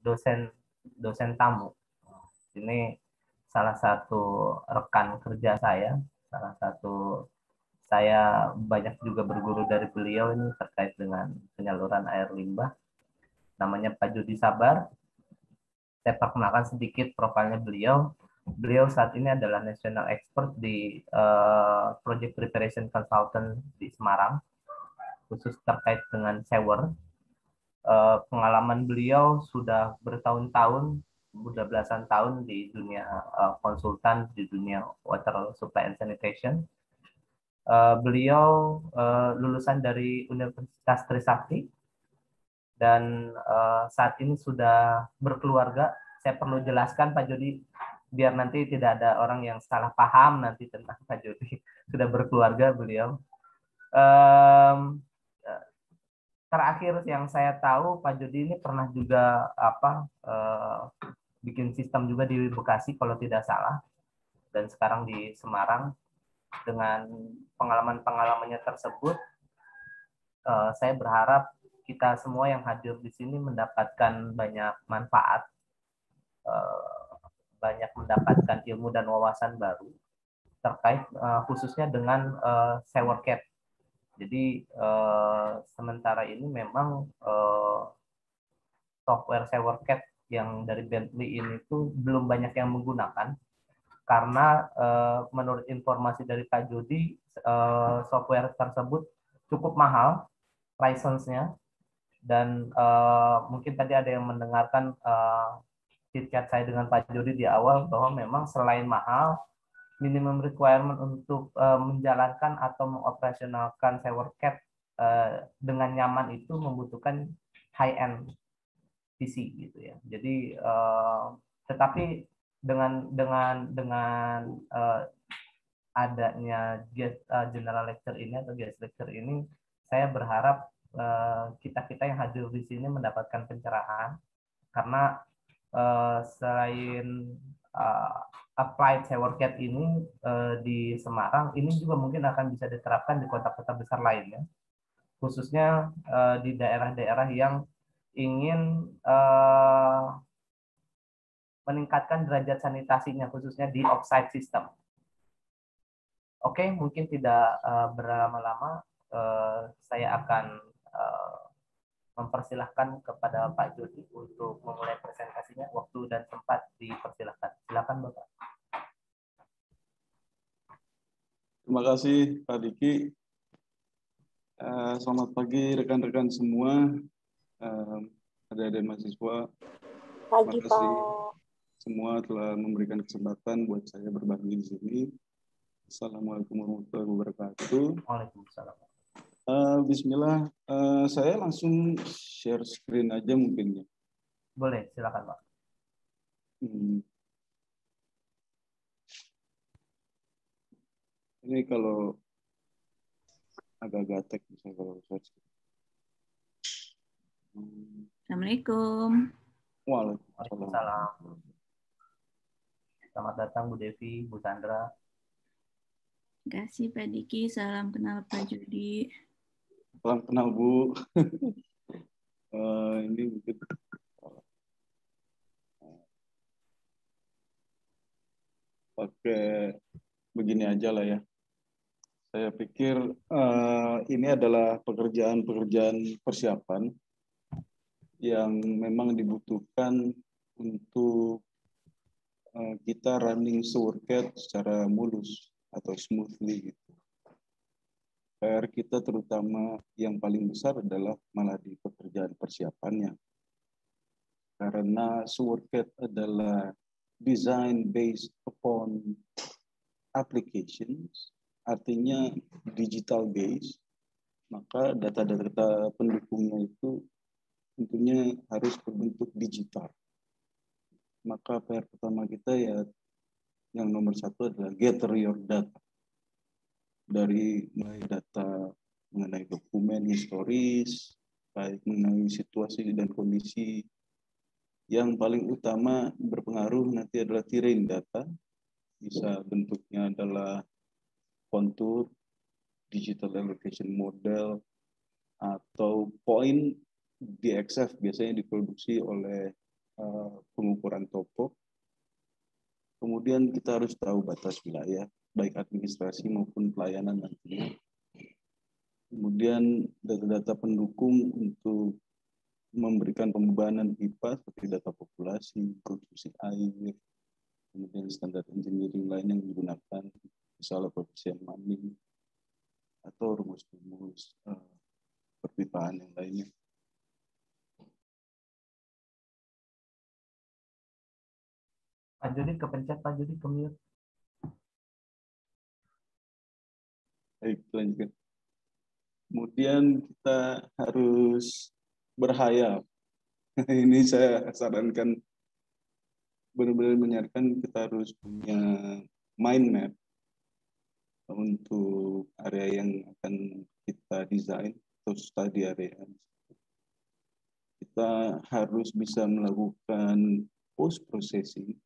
dosen dosen tamu. Ini salah satu rekan kerja saya, salah satu saya banyak juga berguru dari beliau ini terkait dengan penyaluran air limbah. Namanya Pak Jody Sabar. Saya perkenalkan sedikit profilnya beliau. Beliau saat ini adalah national expert di project preparation consultant di Semarang, khusus terkait dengan sewer. Pengalaman beliau sudah bertahun-tahun, sudah belasan tahun di dunia konsultan di dunia water supply and sanitation. Beliau lulusan dari Universitas Trisakti dan saat ini sudah berkeluarga. Saya perlu jelaskan Pak Jody biar nanti tidak ada orang yang salah paham nanti tentang Pak Jody. Sudah berkeluarga beliau. Terakhir yang saya tahu Pak Jody ini pernah juga bikin sistem juga di Bekasi kalau tidak salah, dan sekarang di Semarang. Dengan pengalaman-pengalamannya tersebut, saya berharap kita semua yang hadir di sini mendapatkan banyak manfaat, banyak mendapatkan ilmu dan wawasan baru terkait khususnya dengan sewer cat. Jadi sementara ini memang software sewer cat yang dari Bentley ini tuh belum banyak yang menggunakan karena menurut informasi dari Pak Jody software tersebut cukup mahal license-nya, dan mungkin tadi ada yang mendengarkan chit-chat saya dengan Pak Jody di awal bahwa memang selain mahal, minimum requirement untuk menjalankan atau mengoperasionalkan sewer cat dengan nyaman itu membutuhkan high end PC gitu ya. Jadi tetapi dengan adanya guest general lecture ini atau guest lecture ini, saya berharap kita-kita yang hadir di sini mendapatkan pencerahan karena selain applied sewer cat ini di Semarang, ini juga mungkin akan bisa diterapkan di kota-kota besar lainnya, khususnya di daerah-daerah yang ingin meningkatkan derajat sanitasinya, khususnya di offsite system. Oke, mungkin tidak berlama-lama, saya akan mempersilahkan kepada Pak Jody untuk memulai presentasinya. Waktu dan tempat dipersilahkan. Silakan Bapak. Terima kasih Pak Diki. Selamat pagi rekan-rekan semua, adik-adik mahasiswa. Pagi, Terima kasih Pak. semua telah memberikan kesempatan buat saya berbagi di sini. Assalamualaikum warahmatullahi wabarakatuh. Waalaikumsalam. Bismillah, saya langsung share screen aja mungkin ya. Boleh, silakan Pak. Ini kalau agak gatek bisa kalau share screen. Assalamualaikum. Waalaikumsalam. Selamat datang Bu Devi, Bu Sandra. Terima kasih Pak Diki, salam kenal Pak Jody. Salam kenal Bu. Ini mungkin pakai begini aja lah ya. Saya pikir ini adalah pekerjaan persiapan yang memang dibutuhkan untuk kita running sewer cat secara mulus atau smoothly gitu. PR kita terutama yang paling besar adalah malah di pekerjaan persiapannya. Karena sewer cat adalah design based upon applications, artinya digital based, maka data-data pendukungnya itu tentunya harus berbentuk digital. Maka PR pertama kita ya yang nomor satu adalah gather your data. Dari mulai data mengenai dokumen historis, baik mengenai situasi dan kondisi. Yang paling utama berpengaruh nanti adalah terrain data. Bisa bentuknya adalah kontur, digital allocation model, atau point DXF biasanya diproduksi oleh pengukuran topo. Kemudian kita harus tahu batas wilayah, baik administrasi maupun pelayanan nantinya. Kemudian data-data pendukung untuk memberikan pembebanan pipa seperti data populasi, konsumsi air, kemudian standar engineering lain yang digunakan, misalnya koefisien Manning atau rumus-rumus perpipaan yang lainnya. Pak Jody kepencet, Pak Jody ke-mute. Baik, lanjutkan. Kemudian kita harus berhayal. Ini saya sarankan, benar-benar menyarankan kita harus punya mind map untuk area yang akan kita desain atau study area. Kita harus bisa melakukan post processing.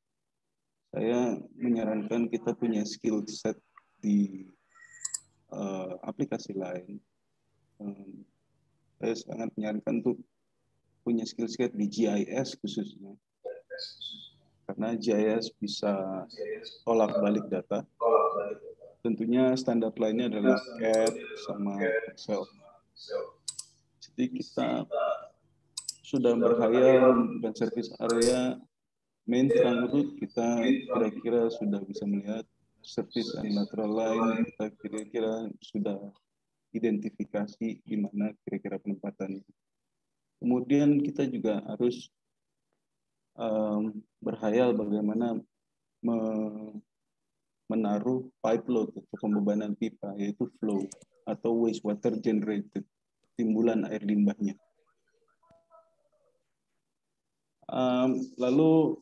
Saya menyarankan kita punya skill set di aplikasi lain. Saya sangat menyarankan untuk punya skill set di GIS khususnya. Karena GIS bisa tolak balik data. Tentunya standar lainnya adalah CAD sama Excel. Jadi kita sudah berhayal dan service area main trunk route, kita kira-kira sudah bisa melihat service and lateral line, kita kira-kira sudah identifikasi di mana kira-kira penempatannya. Kemudian kita juga harus berhayal bagaimana menaruh pipe load atau pembebanan pipa, yaitu flow atau wastewater generated, timbulan air limbahnya. Lalu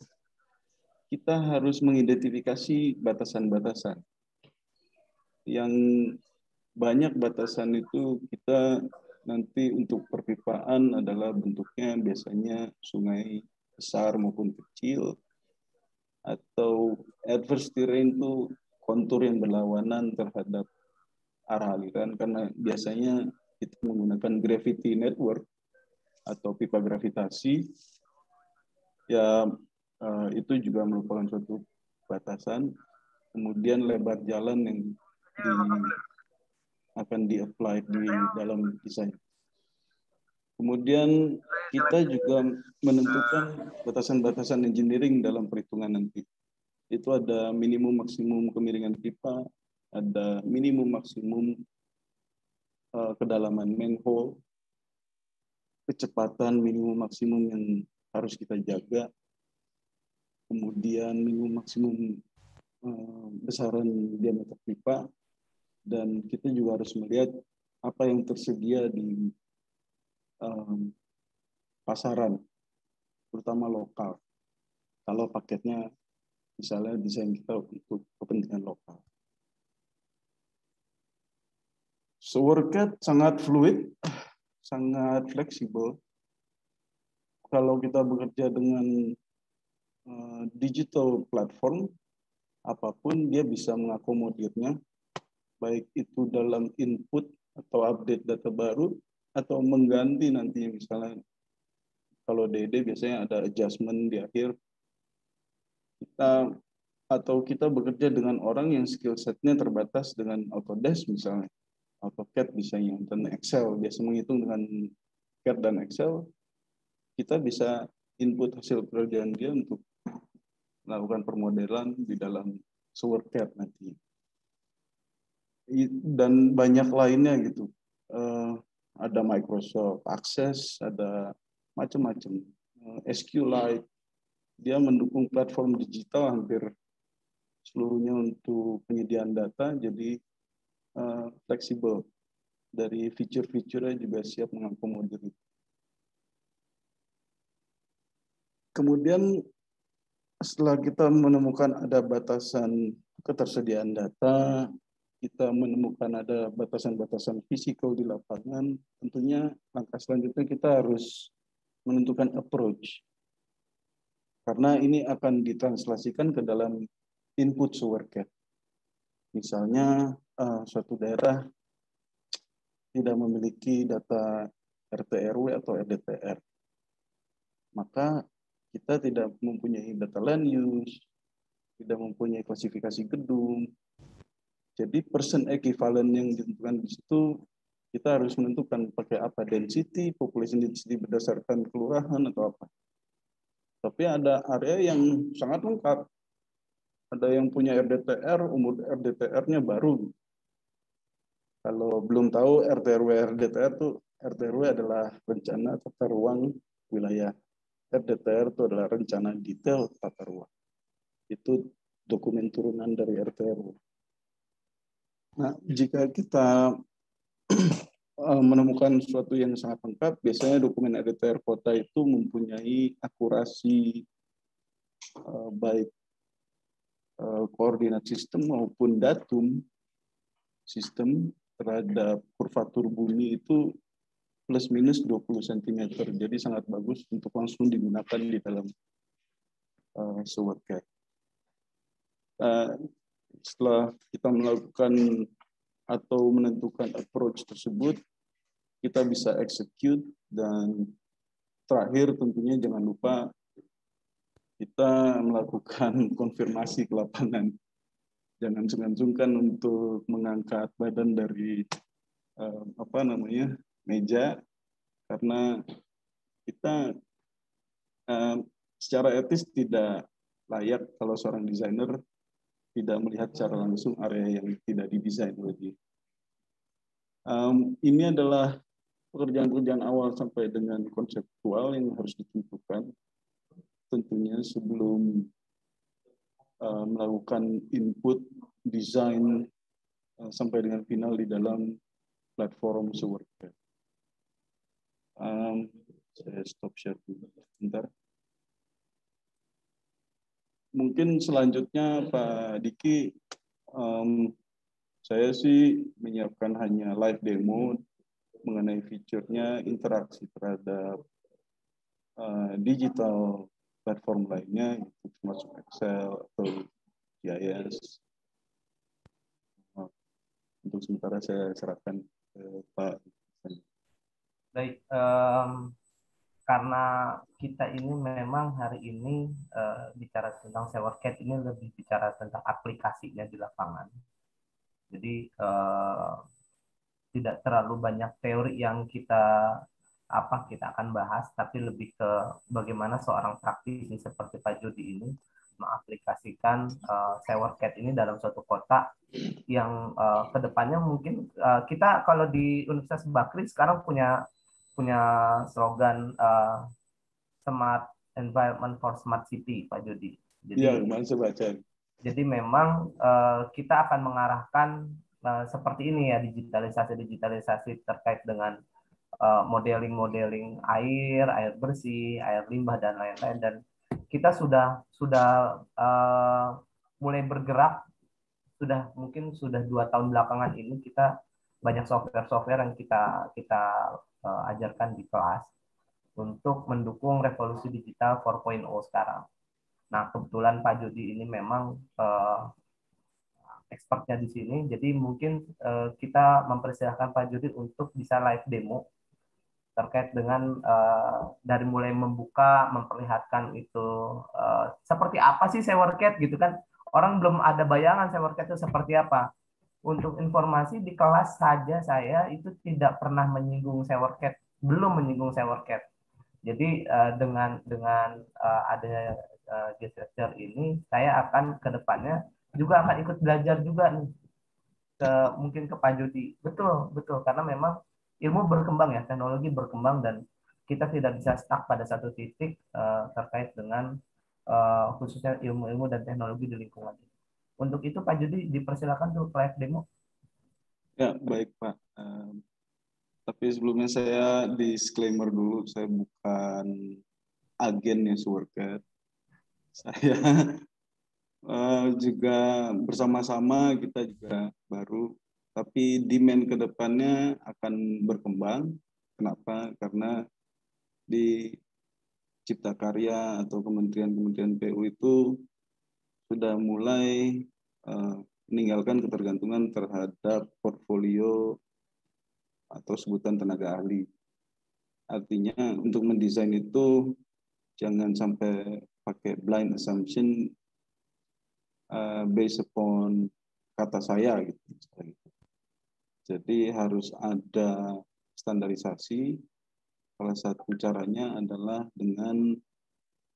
kita harus mengidentifikasi batasan-batasan. Yang banyak batasan itu kita nanti untuk perpipaan adalah bentuknya biasanya sungai besar maupun kecil, atau adverse terrain itu kontur yang berlawanan terhadap arah aliran, karena biasanya kita menggunakan gravity network atau pipa gravitasi. Ya, itu juga merupakan suatu batasan. Kemudian lebar jalan yang akan di-apply di dalam desain. Kemudian kita juga menentukan batasan-batasan engineering dalam perhitungan nanti. Itu ada minimum maksimum kemiringan pipa, ada minimum maksimum kedalaman manhole, kecepatan minimum maksimum yang harus kita jaga, kemudian minimum maksimum besaran diameter pipa, dan kita juga harus melihat apa yang tersedia di pasaran, terutama lokal. Kalau paketnya misalnya desain kita untuk kepentingan lokal. SewerCAD sangat fluid, sangat fleksibel. Kalau kita bekerja dengan digital platform, apapun dia bisa mengakomodirnya, baik itu dalam input atau update data baru, atau mengganti nantinya, misalnya kalau DD biasanya ada adjustment di akhir. Kita bekerja dengan orang yang skill setnya terbatas dengan Autodesk misalnya, AutoCAD misalnya, dan Excel, biasa menghitung dengan CAD dan Excel, kita bisa input hasil pekerjaan dia untuk melakukan permodelan di dalam SewerCAD nanti. Dan banyak lainnya gitu. Ada Microsoft Access, ada macam-macam. SQLite, dia mendukung platform digital hampir seluruhnya untuk penyediaan data, jadi fleksibel. Dari fitur-fiturnya juga siap mengakomodir. Kemudian setelah kita menemukan ada batasan ketersediaan data, kita menemukan ada batasan-batasan fisikal di lapangan, tentunya langkah selanjutnya kita harus menentukan approach. Karena ini akan ditranslasikan ke dalam input SewerCAD. Misalnya suatu daerah tidak memiliki data RT RW atau RDTR, maka kita tidak mempunyai data land use, tidak mempunyai klasifikasi gedung. Jadi person equivalent yang ditentukan di situ, kita harus menentukan pakai apa, density, population density berdasarkan kelurahan atau apa. Tapi ada area yang sangat lengkap. Ada yang punya RDTR, umur RDTR-nya baru. Kalau belum tahu RTRW RDTR itu, RTRW adalah rencana tata ruang wilayah. RDTR itu adalah rencana detail tata ruang. Itu dokumen turunan dari RTRW. Nah, jika kita menemukan sesuatu yang sangat lengkap, biasanya dokumen RDTR kota itu mempunyai akurasi baik koordinat sistem maupun datum sistem terhadap kurvatur bumi itu plus minus 20 cm. Jadi sangat bagus untuk langsung digunakan di dalam SewerCAD. Setelah kita melakukan atau menentukan approach tersebut, kita bisa execute, dan terakhir tentunya jangan lupa kita melakukan konfirmasi ke lapangan. Jangan sungkan-sungkan untuk mengangkat badan dari meja, karena kita secara etis tidak layak kalau seorang desainer tidak melihat secara langsung area yang tidak didesain oleh dia. Ini adalah pekerjaan-pekerjaan awal sampai dengan konseptual yang harus ditentukan. Tentunya sebelum melakukan input desain sampai dengan final di dalam platform SewerCAD. Saya stop share dulu sebentar. Mungkin selanjutnya Pak Diki, saya sih menyiapkan hanya live demo mengenai fiturnya, interaksi terhadap digital platform lainnya, termasuk Excel atau GIS. Untuk sementara saya serahkan ke Pak. Baik, karena kita ini memang hari ini bicara tentang SewerCAD ini lebih bicara tentang aplikasinya di lapangan. Jadi tidak terlalu banyak teori yang kita akan bahas, tapi lebih ke bagaimana seorang praktisi seperti Pak Jody ini mengaplikasikan SewerCAD ini dalam suatu kota yang kedepannya mungkin kita kalau di Universitas Bakri sekarang punya slogan Smart Environment for Smart City, Pak Jody. Jadi, ya, jadi memang kita akan mengarahkan seperti ini ya, digitalisasi terkait dengan modeling air bersih, air limbah dan lain-lain. Dan kita sudah mulai bergerak, mungkin sudah 2 tahun belakangan ini kita banyak software yang kita ajarkan di kelas untuk mendukung revolusi digital 4.0 sekarang. Nah, kebetulan Pak Jody ini memang expertnya di sini, jadi mungkin kita mempersilahkan Pak Jody untuk bisa live demo terkait dengan dari mulai membuka, memperlihatkan itu seperti apa sih SewerCAD gitu kan. Orang belum ada bayangan SewerCAD itu seperti apa. Untuk informasi, di kelas saja saya itu tidak pernah menyinggung SewerCAD, belum menyinggung SewerCAD. Jadi dengan adanya gesture ini, saya akan ke depannya juga akan ikut belajar juga nih mungkin ke Pak Jody. Betul, karena memang ilmu berkembang ya, teknologi berkembang, dan kita tidak bisa stuck pada satu titik terkait dengan khususnya ilmu-ilmu dan teknologi di lingkungan. Untuk itu Pak Jody dipersilakan untuk live demo. Ya, baik Pak. Tapi sebelumnya saya disclaimer dulu, saya bukan agennya SewerCAD. Saya juga bersama-sama, kita juga baru, tapi demand ke depannya akan berkembang. Kenapa? Karena di Cipta Karya atau kementerian-kementerian PU itu sudah mulai meninggalkan ketergantungan terhadap portfolio atau sebutan tenaga ahli. Artinya untuk mendesain itu Jangan sampai pakai blind assumption based upon kata saya gitu. Jadi harus ada standarisasi. Salah satu caranya adalah dengan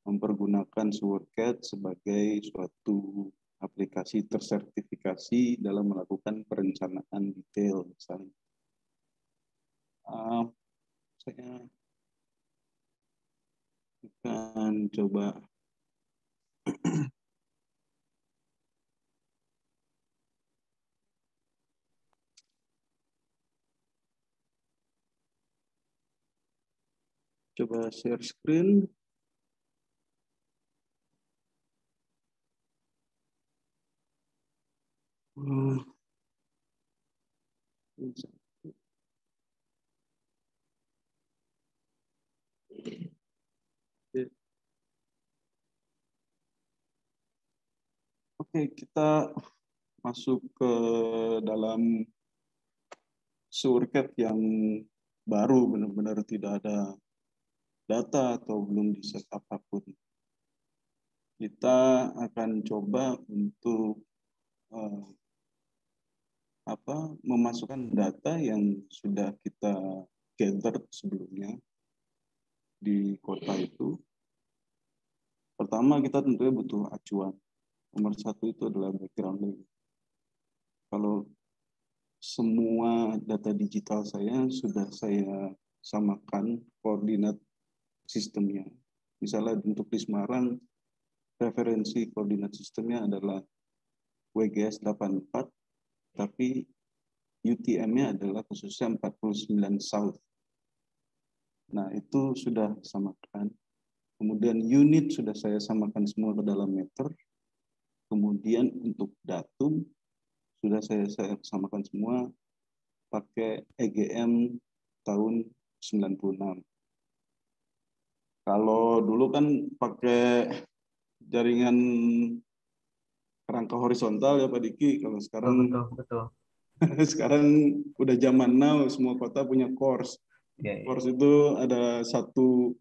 mempergunakan SureCAD sebagai suatu aplikasi tersertifikasi dalam melakukan perencanaan detail misalnya. Saya akan coba share screen. Oke, kita masuk ke dalam SureCAD yang baru, benar-benar tidak ada data atau belum di-set apapun. Kita akan coba untuk memasukkan data yang sudah kita gather sebelumnya di kota itu. Pertama, kita tentunya butuh acuan. Nomor satu itu adalah background. Kalau semua data digital saya sudah saya samakan koordinat sistemnya. Misalnya untuk di Semarang, referensi koordinat sistemnya adalah WGS 84, tapi UTM-nya adalah khususnya 49 South. Nah, itu sudah samakan. Kemudian unit sudah saya samakan semua ke dalam meter. Kemudian untuk datum sudah saya samakan semua pakai EGM tahun 96. Kalau dulu kan pakai jaringan kerangka horizontal ya Pak Diki. Kalau sekarang betul. sekarang udah zaman now, semua kota punya course. Course itu ada satu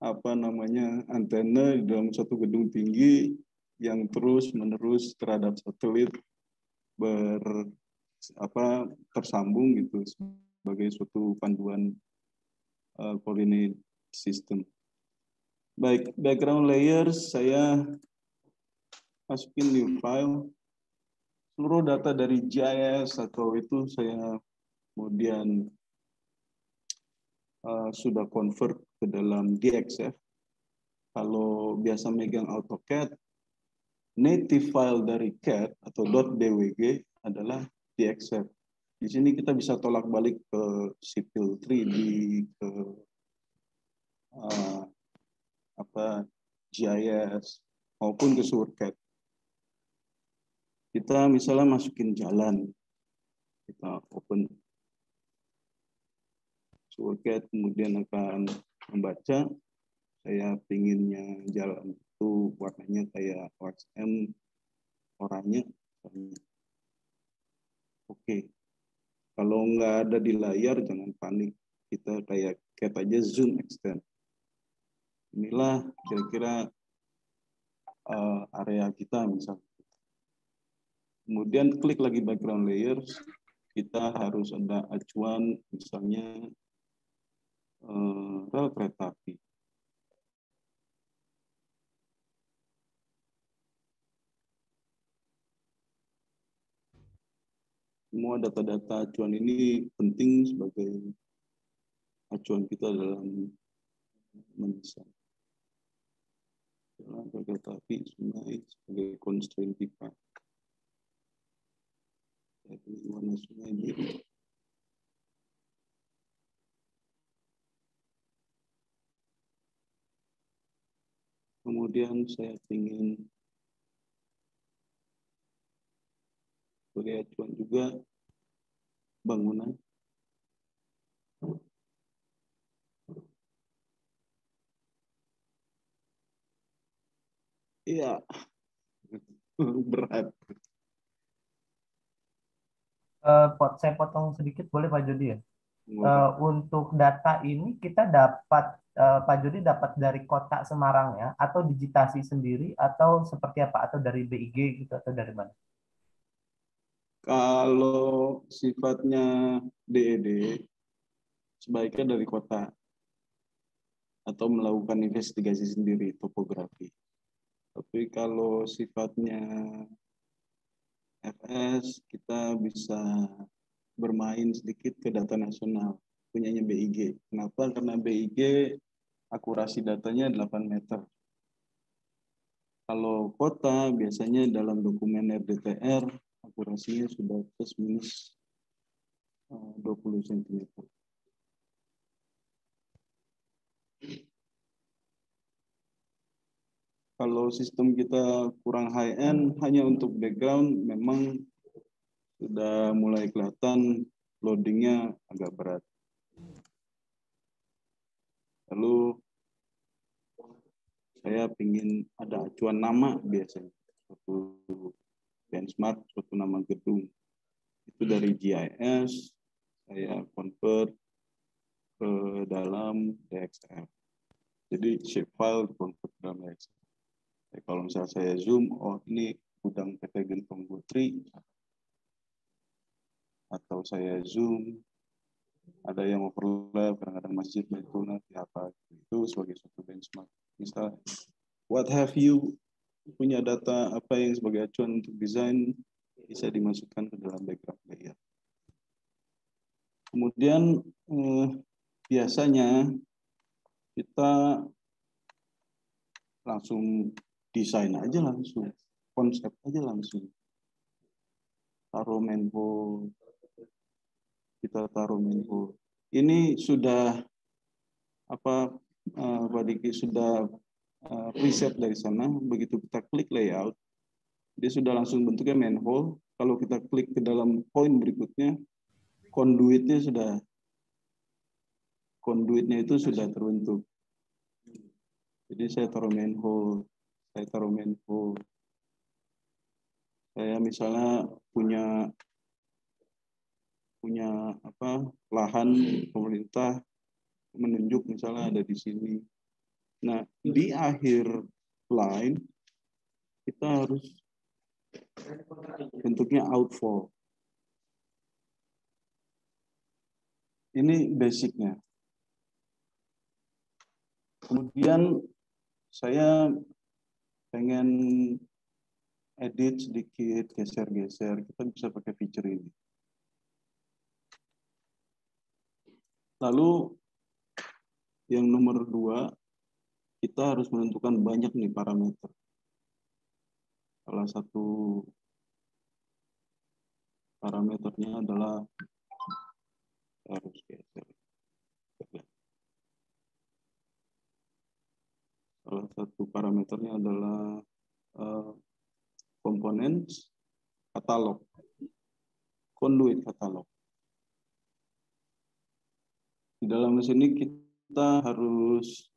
antena di dalam satu gedung tinggi yang terus-menerus terhadap satelit tersambung gitu sebagai suatu panduan coordinate system. Baik, background layers saya masukin new file. Seluruh data dari GIS atau itu saya kemudian sudah convert ke dalam DXF. Kalau biasa megang AutoCAD, native file dari CAD atau .dwg adalah DXF. Di sini kita bisa tolak balik ke Civil 3D, ke GIS maupun ke SureCAD. Kita misalnya masukin jalan, kita open SureCAD, kemudian akan membaca. Saya pinginnya jalan itu warnanya kayak OSM oranye. Oke. Kalau nggak ada di layar jangan panik. Kita kayak aja zoom extend. Inilah kira-kira area kita misalnya. Kemudian klik lagi background layers. Kita harus ada acuan misalnya rel kereta api. Semua data-data acuan ini penting sebagai acuan kita dalam mendesain. Kereta api, sungai sebagai constraint pipa. Jadi warna sungai biru. Kemudian saya ingin sebagai acuan juga bangunan. Iya, berat. Saya potong sedikit boleh Pak Jody ya? Untuk data ini kita dapat Pak Jody dapat dari kota Semarang ya, atau digitasi sendiri, atau seperti apa, atau dari BIG gitu, atau dari mana? Kalau sifatnya DED, sebaiknya dari kota atau melakukan investigasi sendiri topografi. Tapi kalau sifatnya FS, kita bisa bermain sedikit ke data nasional, punyanya BIG. Kenapa? Karena BIG akurasi datanya 8 meter. Kalau kota biasanya dalam dokumen RDTR akurasinya sudah plus minus 20 cm. Kalau sistem kita kurang high end, hanya untuk background, memang sudah mulai kelihatan loadingnya agak berat. Lalu saya ingin ada acuan nama biasanya, suatu benchmark, suatu nama gedung. Itu dari GIS, saya convert ke dalam DXF. Jadi shapefile convert ke dalam DXF. Kalau misalnya saya zoom, oh ini gudang PT Gentong Putri, atau saya zoom, ada yang overlap, kadang-kadang masjid, Baitullah, apa itu sebagai suatu benchmark. Misal, what have you punya data apa yang sebagai acuan untuk desain bisa dimasukkan ke dalam background layer. Kemudian biasanya kita langsung desain aja langsung, konsep aja langsung. Taruh Menho, kita taruh Menho. Ini sudah apa Pak Diki sudah preset dari sana. Begitu kita klik layout, dia sudah langsung bentuknya manhole. Kalau kita klik ke dalam poin berikutnya, conduitnya itu sudah terbentuk. Jadi saya taruh manhole, saya misalnya punya lahan pemerintah menunjuk misalnya ada di sini. Nah, di akhir line kita harus bentuknya outfall. Ini basicnya. Kemudian saya pengen edit sedikit, geser-geser, kita bisa pakai feature ini. Lalu yang nomor 2, kita harus menentukan banyak nih parameter. Salah satu parameternya adalah harus geser. Salah satu parameternya adalah komponen katalog, conduit katalog. Di dalam sini kita harus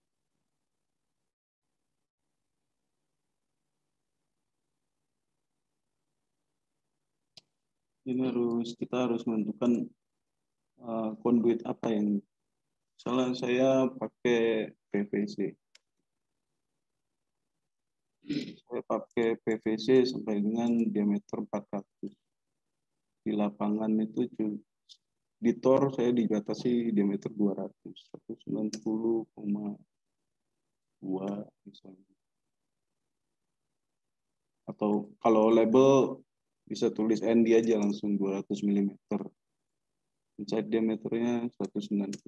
kita harus menentukan conduit apa yang misalnya saya pakai PVC. Saya pakai PVC sampai dengan diameter 400. Di lapangan itu di tor saya dibatasi diameter 200, 190,2 misalnya. Atau kalau label bisa tulis ND aja langsung 200 mm. Inside diameternya 190,2.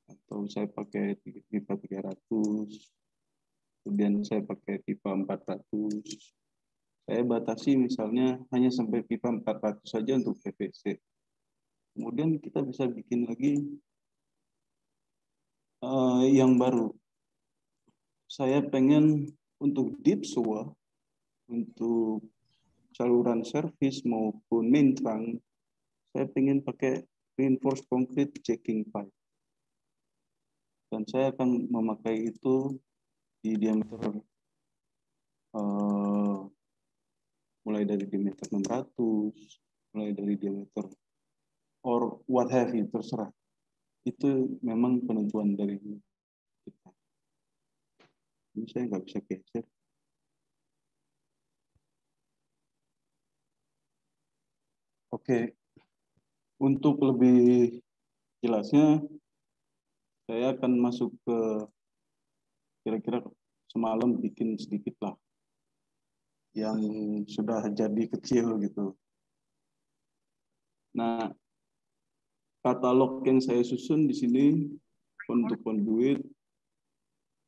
Atau saya pakai pipa 300. Kemudian saya pakai pipa 400. Saya batasi misalnya hanya sampai pipa 400 saja untuk PVC. Kemudian kita bisa bikin lagi yang baru. Saya pengen untuk deep sewer, untuk saluran service maupun main trunk, saya pengen pakai reinforced concrete checking pipe. Dan saya akan memakai itu di diameter mulai dari diameter 600, mulai dari diameter or what have you, terserah. Itu memang penentuan dari kita. Ini saya nggak bisa geser. Oke, untuk lebih jelasnya, saya akan masuk ke kira-kira semalam bikin sedikit lah yang sudah jadi kecil gitu. Nah, katalog yang saya susun di sini untuk conduit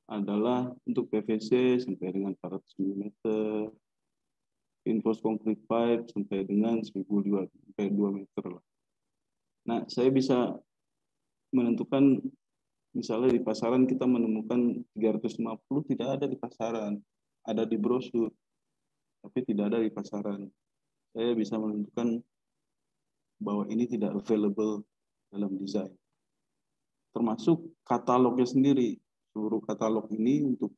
adalah untuk PVC sampai dengan 400 mm, reinforced concrete pipe sampai dengan 1.200 sampai 2 meter lah. Nah, saya bisa menentukan misalnya di pasaran kita menemukan 350 tidak ada di pasaran, ada di brosur, tapi tidak ada di pasaran. Saya bisa menentukan bahwa ini tidak available dalam desain. Termasuk katalognya sendiri. Seluruh katalog ini untuk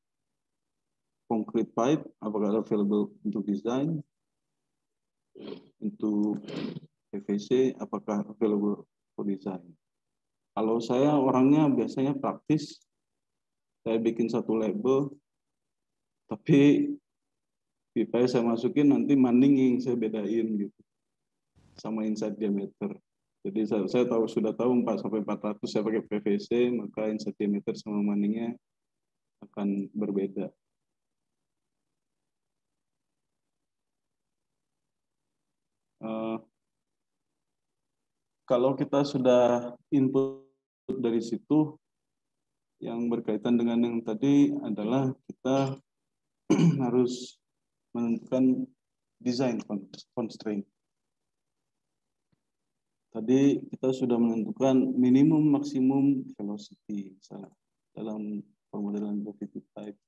concrete pipe, apakah available untuk desain, untuk PVC, apakah available for design. Kalau saya orangnya biasanya praktis, saya bikin satu label, tapi pipa saya masukin nanti maninging saya bedain gitu, sama inside diameter. Jadi saya sudah tahu 4-400 saya pakai PVC, maka inside diameter sama maningnya akan berbeda. Kalau kita sudah input dari situ, yang berkaitan dengan yang tadi adalah kita harus menentukan design constraint. Tadi kita sudah menentukan minimum maksimum velocity misalnya dalam pemodelan gravity type.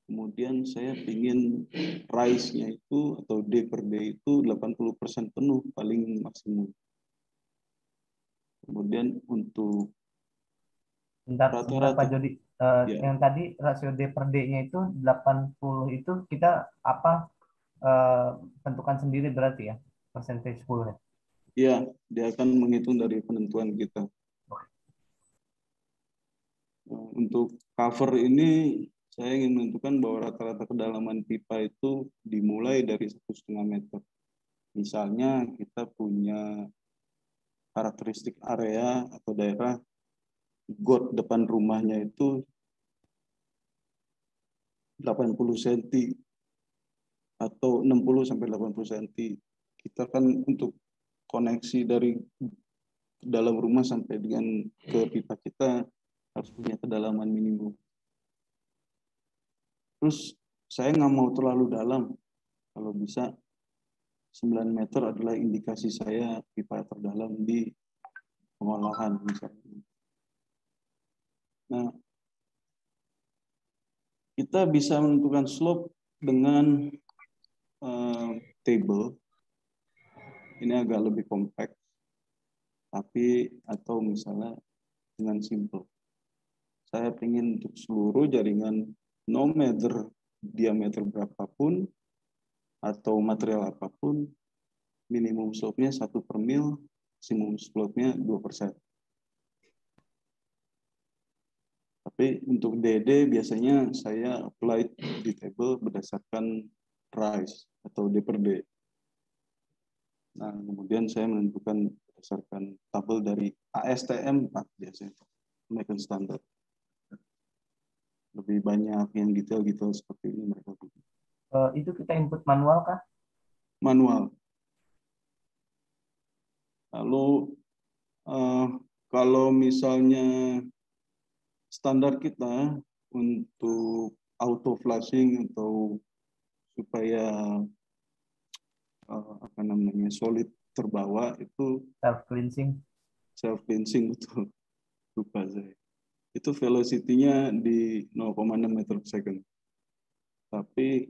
Kemudian saya ingin rise-nya itu atau D per D itu 80% penuh paling maksimum. Kemudian untuk Bentar Pak Jody. Ya. Yang tadi rasio D per D-nya itu 80 itu kita apa tentukan sendiri berarti ya, percentage pool-nya. Iya, dia akan menghitung dari penentuan kita. Untuk cover ini, saya ingin menentukan bahwa rata-rata kedalaman pipa itu dimulai dari 1,5 meter. Misalnya kita punya karakteristik area atau daerah got depan rumahnya itu 80 cm atau 60 sampai 80 cm. Kita kan untuk koneksi dari dalam rumah sampai dengan ke pipa kita harus punya kedalaman minimum. Terus saya nggak mau terlalu dalam, kalau bisa 9 meter adalah indikasi saya pipa terdalam di pengolahan misalnya. Nah, kita bisa menentukan slope dengan table. Ini agak lebih kompleks, tapi atau misalnya dengan simple. Saya ingin untuk seluruh jaringan no matter diameter berapapun atau material apapun, minimum slope-nya 1 per mil, maksimum slope-nya 2%. Tapi untuk DD biasanya saya apply di table berdasarkan rise atau D per D. Nah, kemudian saya menentukan berdasarkan tabel dari ASTM 4 biasanya, American Standard. Lebih banyak yang detail-detail seperti ini mereka butuh. Itu kita input manual kah? Manual. Lalu kalau misalnya standar kita untuk auto flushing atau supaya apa namanya solid terbawa itu self cleansing betul, lupa saya. Itu velocity-nya di 0,6 meter per second. Tapi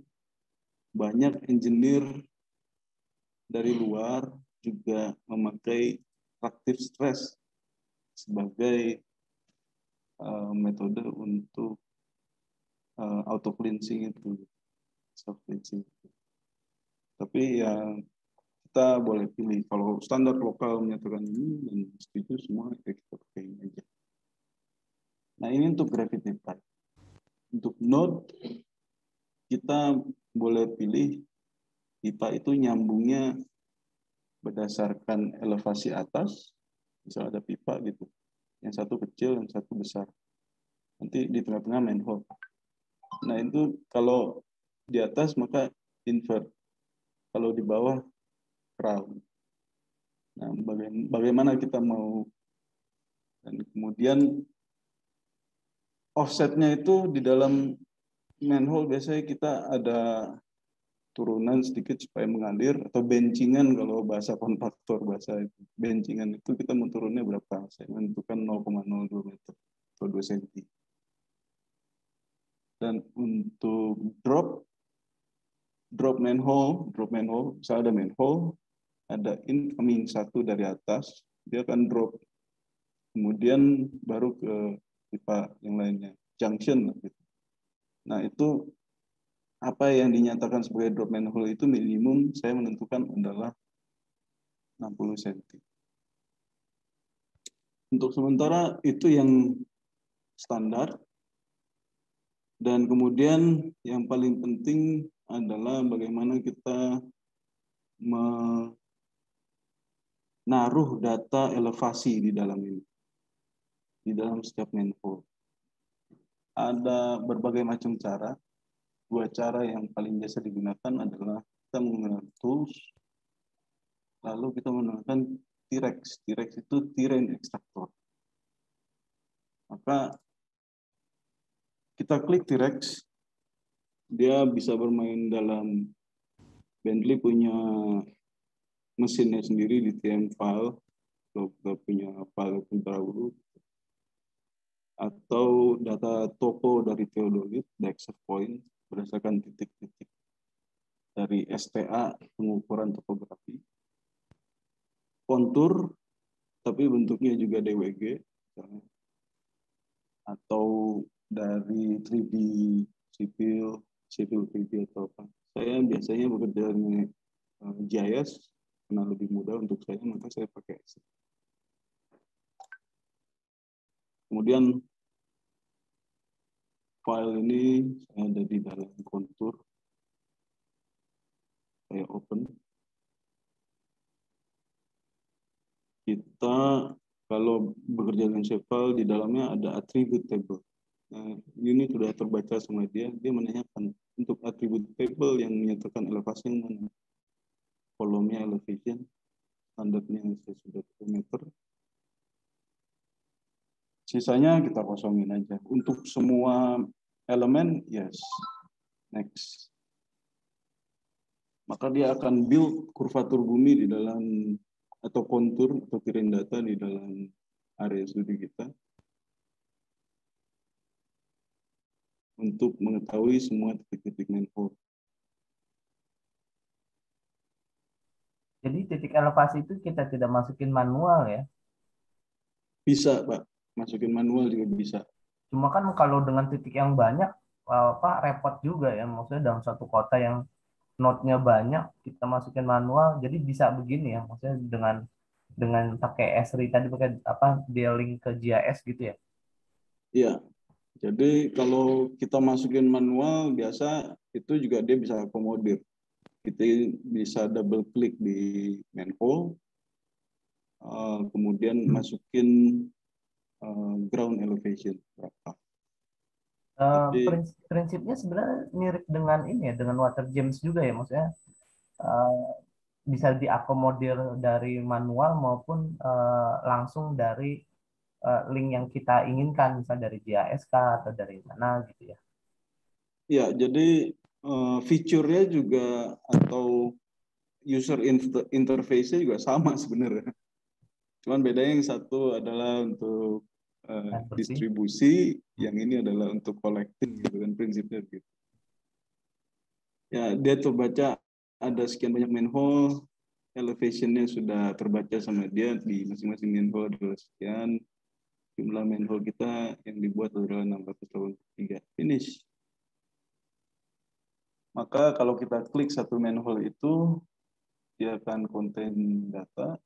banyak engineer dari luar juga memakai active stress sebagai metode untuk auto cleansing itu, self cleansing. Tapi ya kita boleh pilih. Kalau standar lokal menyatakan ini dan setuju semua, kita pakai ini aja. Nah, ini untuk gravity pipe. Untuk node, kita boleh pilih pipa itu nyambungnya berdasarkan elevasi atas. Misal ada pipa gitu, yang satu kecil, yang satu besar. Nanti di tengah-tengah manhole. Nah, itu kalau di atas maka invert. Kalau di bawah crown. Nah, bagaimana kita mau, dan kemudian offsetnya itu di dalam manhole biasanya kita ada turunan sedikit supaya mengalir, atau bencingan kalau bahasa kontraktor, bahasa itu. Bencingan itu kita mau turunnya berapa? Saya menentukan 0,02 meter atau 2 cm. Dan untuk drop manhole, misalnya ada manhole, ada incoming satu dari atas, dia akan drop. Kemudian baru ke pipa yang lainnya, junction. Gitu. Nah, itu apa yang dinyatakan sebagai drop manhole itu minimum saya menentukan adalah 60 cm. Untuk sementara itu yang standar. Dan kemudian yang paling penting adalah bagaimana kita menaruh data elevasi di dalam ini. Di dalam setiap manhole. Ada berbagai macam cara. 2 cara yang paling biasa digunakan adalah kita menggunakan tools, lalu kita menggunakan T-Rex. T-Rex itu terrain extractor. Maka kita klik T-Rex, dia bisa bermain dalam, Bentley punya mesinnya sendiri di TM file, kalau kita punya file terdahulu, atau data topo dari Theodolit, Dexter Point, berdasarkan titik-titik dari STA, pengukuran topografi, kontur, tapi bentuknya juga DWG, atau dari 3D sipil 3D atau apa. Saya biasanya bekerja dengan GIS, karena lebih mudah untuk saya, maka saya pakai Excel. Kemudian file ini saya ada di dalam kontur. Saya open. Kita kalau bekerja dengan Sheffield, di dalamnya ada attribute table. Nah, ini sudah terbaca sama dia. Dia menanyakan untuk attribute table yang menyatakan elevasi yang mana. Kolomnya elevation, standarnya saya sudah 2 meter. Sisanya kita kosongin aja. Untuk semua elemen, yes. Next. Maka dia akan build kurvatur bumi di dalam, atau kontur atau terrain data di dalam area studi kita untuk mengetahui semua titik-titik manhole. Jadi titik elevasi itu kita tidak masukin manual ya? Bisa, Pak. Masukin manual juga bisa. Cuma kan kalau dengan titik yang banyak, Pak, repot juga ya. Maksudnya dalam satu kota yang node-nya banyak, kita masukin manual, jadi bisa begini ya. Maksudnya dengan pakai Esri tadi, pakai apa, dia link ke GIS gitu ya? Iya. Jadi kalau kita masukin manual biasa itu juga dia bisa akomodir. Kita bisa double klik di manhole, kemudian masukin ground elevation berapa. Prinsipnya sebenarnya mirip dengan ini ya, dengan water James juga ya, maksudnya bisa diakomodir dari manual maupun langsung dari link yang kita inginkan, misalnya dari GIS atau dari mana gitu ya. Ya, jadi fiturnya juga atau user interface-nya juga sama sebenarnya. Cuman bedanya yang satu adalah untuk distribusi, yang ini adalah untuk collecting gitu kan, prinsipnya gitu. Ya, dia terbaca ada sekian banyak manhole, elevation-nya sudah terbaca sama dia di masing-masing manhole adalah sekian, jumlah manhole kita yang dibuat adalah 683. Finish. Maka kalau kita klik satu manhole itu, menyediakan konten data.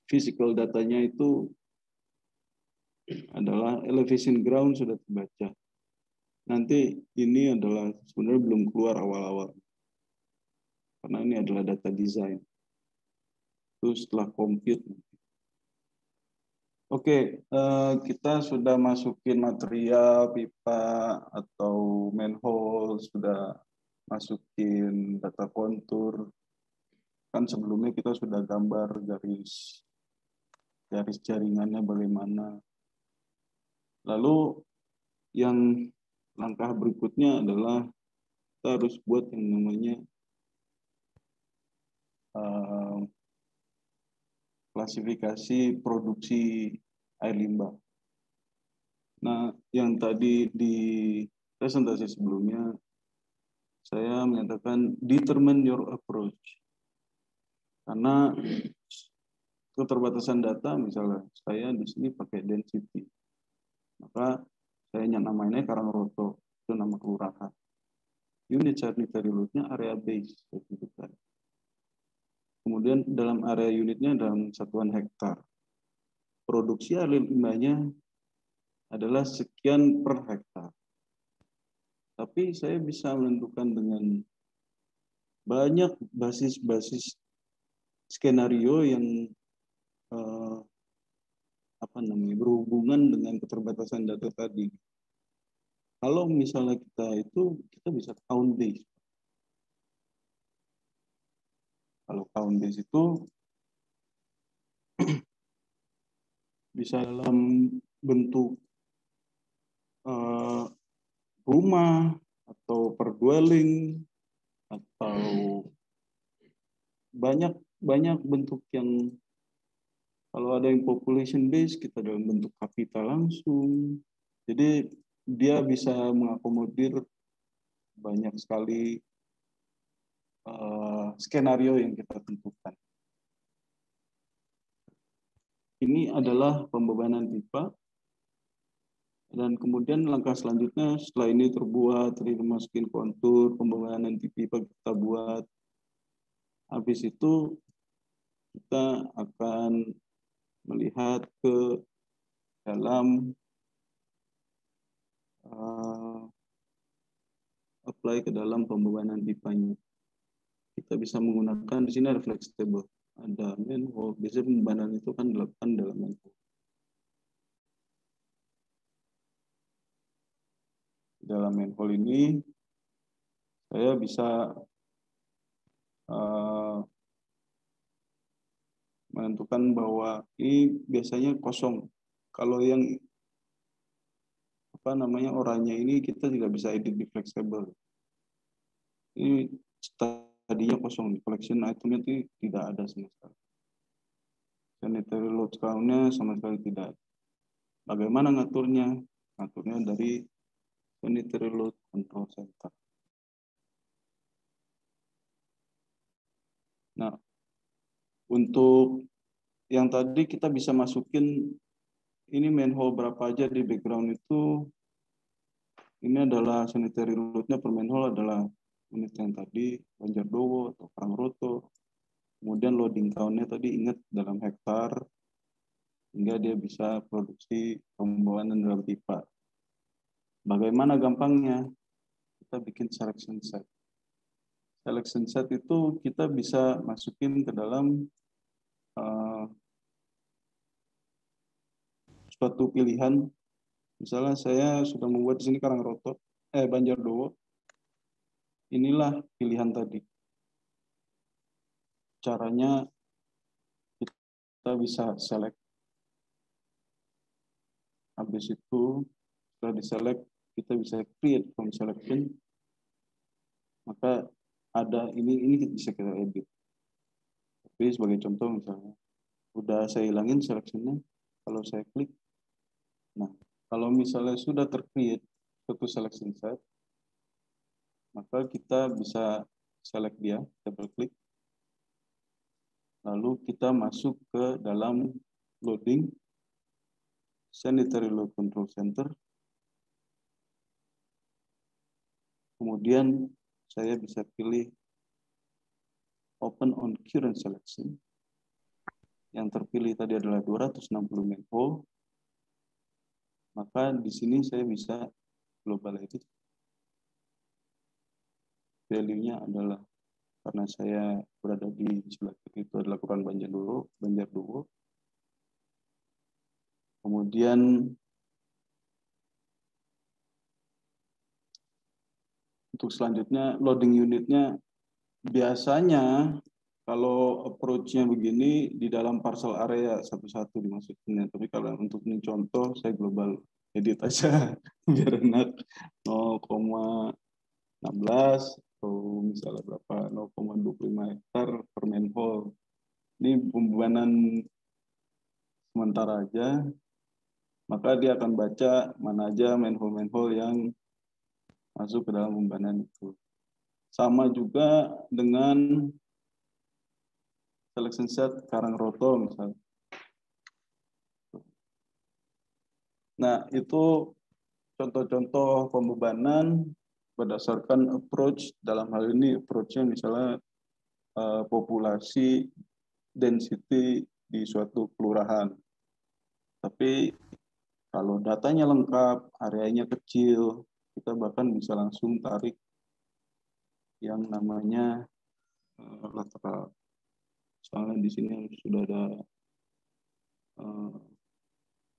Physical datanya itu adalah elevation ground sudah terbaca. Nanti ini adalah sebenarnya belum keluar awal-awal. Karena ini adalah data design. Itu setelah compute. Oke, kita sudah masukin material, pipa, atau manhole, sudah masukin data kontur. Kan sebelumnya kita sudah gambar garis jaringannya bagaimana. Lalu yang langkah berikutnya adalah kita harus buat yang namanya klasifikasi produksi air limbah. Nah, yang tadi di presentasi sebelumnya, saya menyatakan determine your approach. Karena keterbatasan data, misalnya saya di sini pakai density. Maka saya namainnya Karangroto, itu nama kelurahan. Unit sanitary load-nya area base. Kemudian dalam area unitnya dalam satuan hektar. Produksi air limbahnya adalah sekian per hektar. Tapi saya bisa menentukan dengan banyak basis-basis skenario yang berhubungan dengan keterbatasan data tadi. Kalau misalnya kita bisa count base. Kalau count base itu bisa dalam bentuk rumah atau per dwelling atau banyak bentuk yang kalau ada yang population base kita dalam bentuk kapital langsung. Jadi dia bisa mengakomodir banyak sekali skenario yang kita tentukan. Ini adalah pembebanan pipa. Dan kemudian langkah selanjutnya setelah ini terbuat, dimasukin kontur, pembebanan pipa kita buat. Habis itu kita akan melihat ke dalam apply ke dalam pembebanan pipanya. Kita bisa menggunakan di sini ada flexible, ada manhole. Biasanya pembebanan itu kan dilakukan dalam manhole. Dalam manhole ini saya bisa menentukan bahwa ini biasanya kosong. Kalau yang oranye ini kita tidak bisa edit di flexible. Ini tadinya kosong, collection itemnya itu tidak ada sama sekali. Sanitary load count-nya sama sekali tidak. Bagaimana ngaturnya? Ngaturnya dari sanitary load control center. Nah, untuk yang tadi kita bisa masukin ini manhole berapa aja di background itu. Ini adalah sanitary load-nya per manhole adalah unit yang tadi Banjardowo atau Karangroto. Kemudian loading count-nya tadi ingat dalam hektar hingga dia bisa produksi pembawaan dalam pipa. Bagaimana gampangnya? Kita bikin selection set. Selection set itu kita bisa masukin ke dalam suatu pilihan. Misalnya saya sudah membuat di sini Karangroto, Banjardowo. Inilah pilihan tadi. Caranya kita bisa select. Habis itu setelah diselect kita bisa create from selection. Maka ada ini bisa kita edit. Tapi sebagai contoh misalnya udah saya hilangin selection-nya. Kalau saya klik, nah kalau misalnya sudah tercreate satu selection set, maka kita bisa select dia, double klik, lalu kita masuk ke dalam loading sanitary load control center. Kemudian saya bisa pilih Open on Current Selection. Yang terpilih tadi adalah 260 manhole. Maka di sini saya bisa global edit. Value-nya adalah, karena saya berada di selected itu adalah Kelurahan Banjardowo. Kemudian untuk selanjutnya loading unitnya, biasanya kalau approach-nya begini di dalam parcel area satu-satu dimasukinnya. Tapi kalau untuk ini contoh, saya global edit aja biar enak. 0,16 atau misalnya berapa, 0,25 hektar per manhole. Ini pembebanan sementara aja, maka dia akan baca mana aja manhole-manhole yang masuk ke dalam pembebanan itu. Sama juga dengan selection set Karangroto misalnya. Nah, itu contoh-contoh pembebanan berdasarkan approach. Dalam hal ini approach-nya misalnya populasi density di suatu kelurahan. Tapi kalau datanya lengkap, areanya kecil, kita bahkan bisa langsung tarik yang namanya lateral. Soalnya di sini sudah ada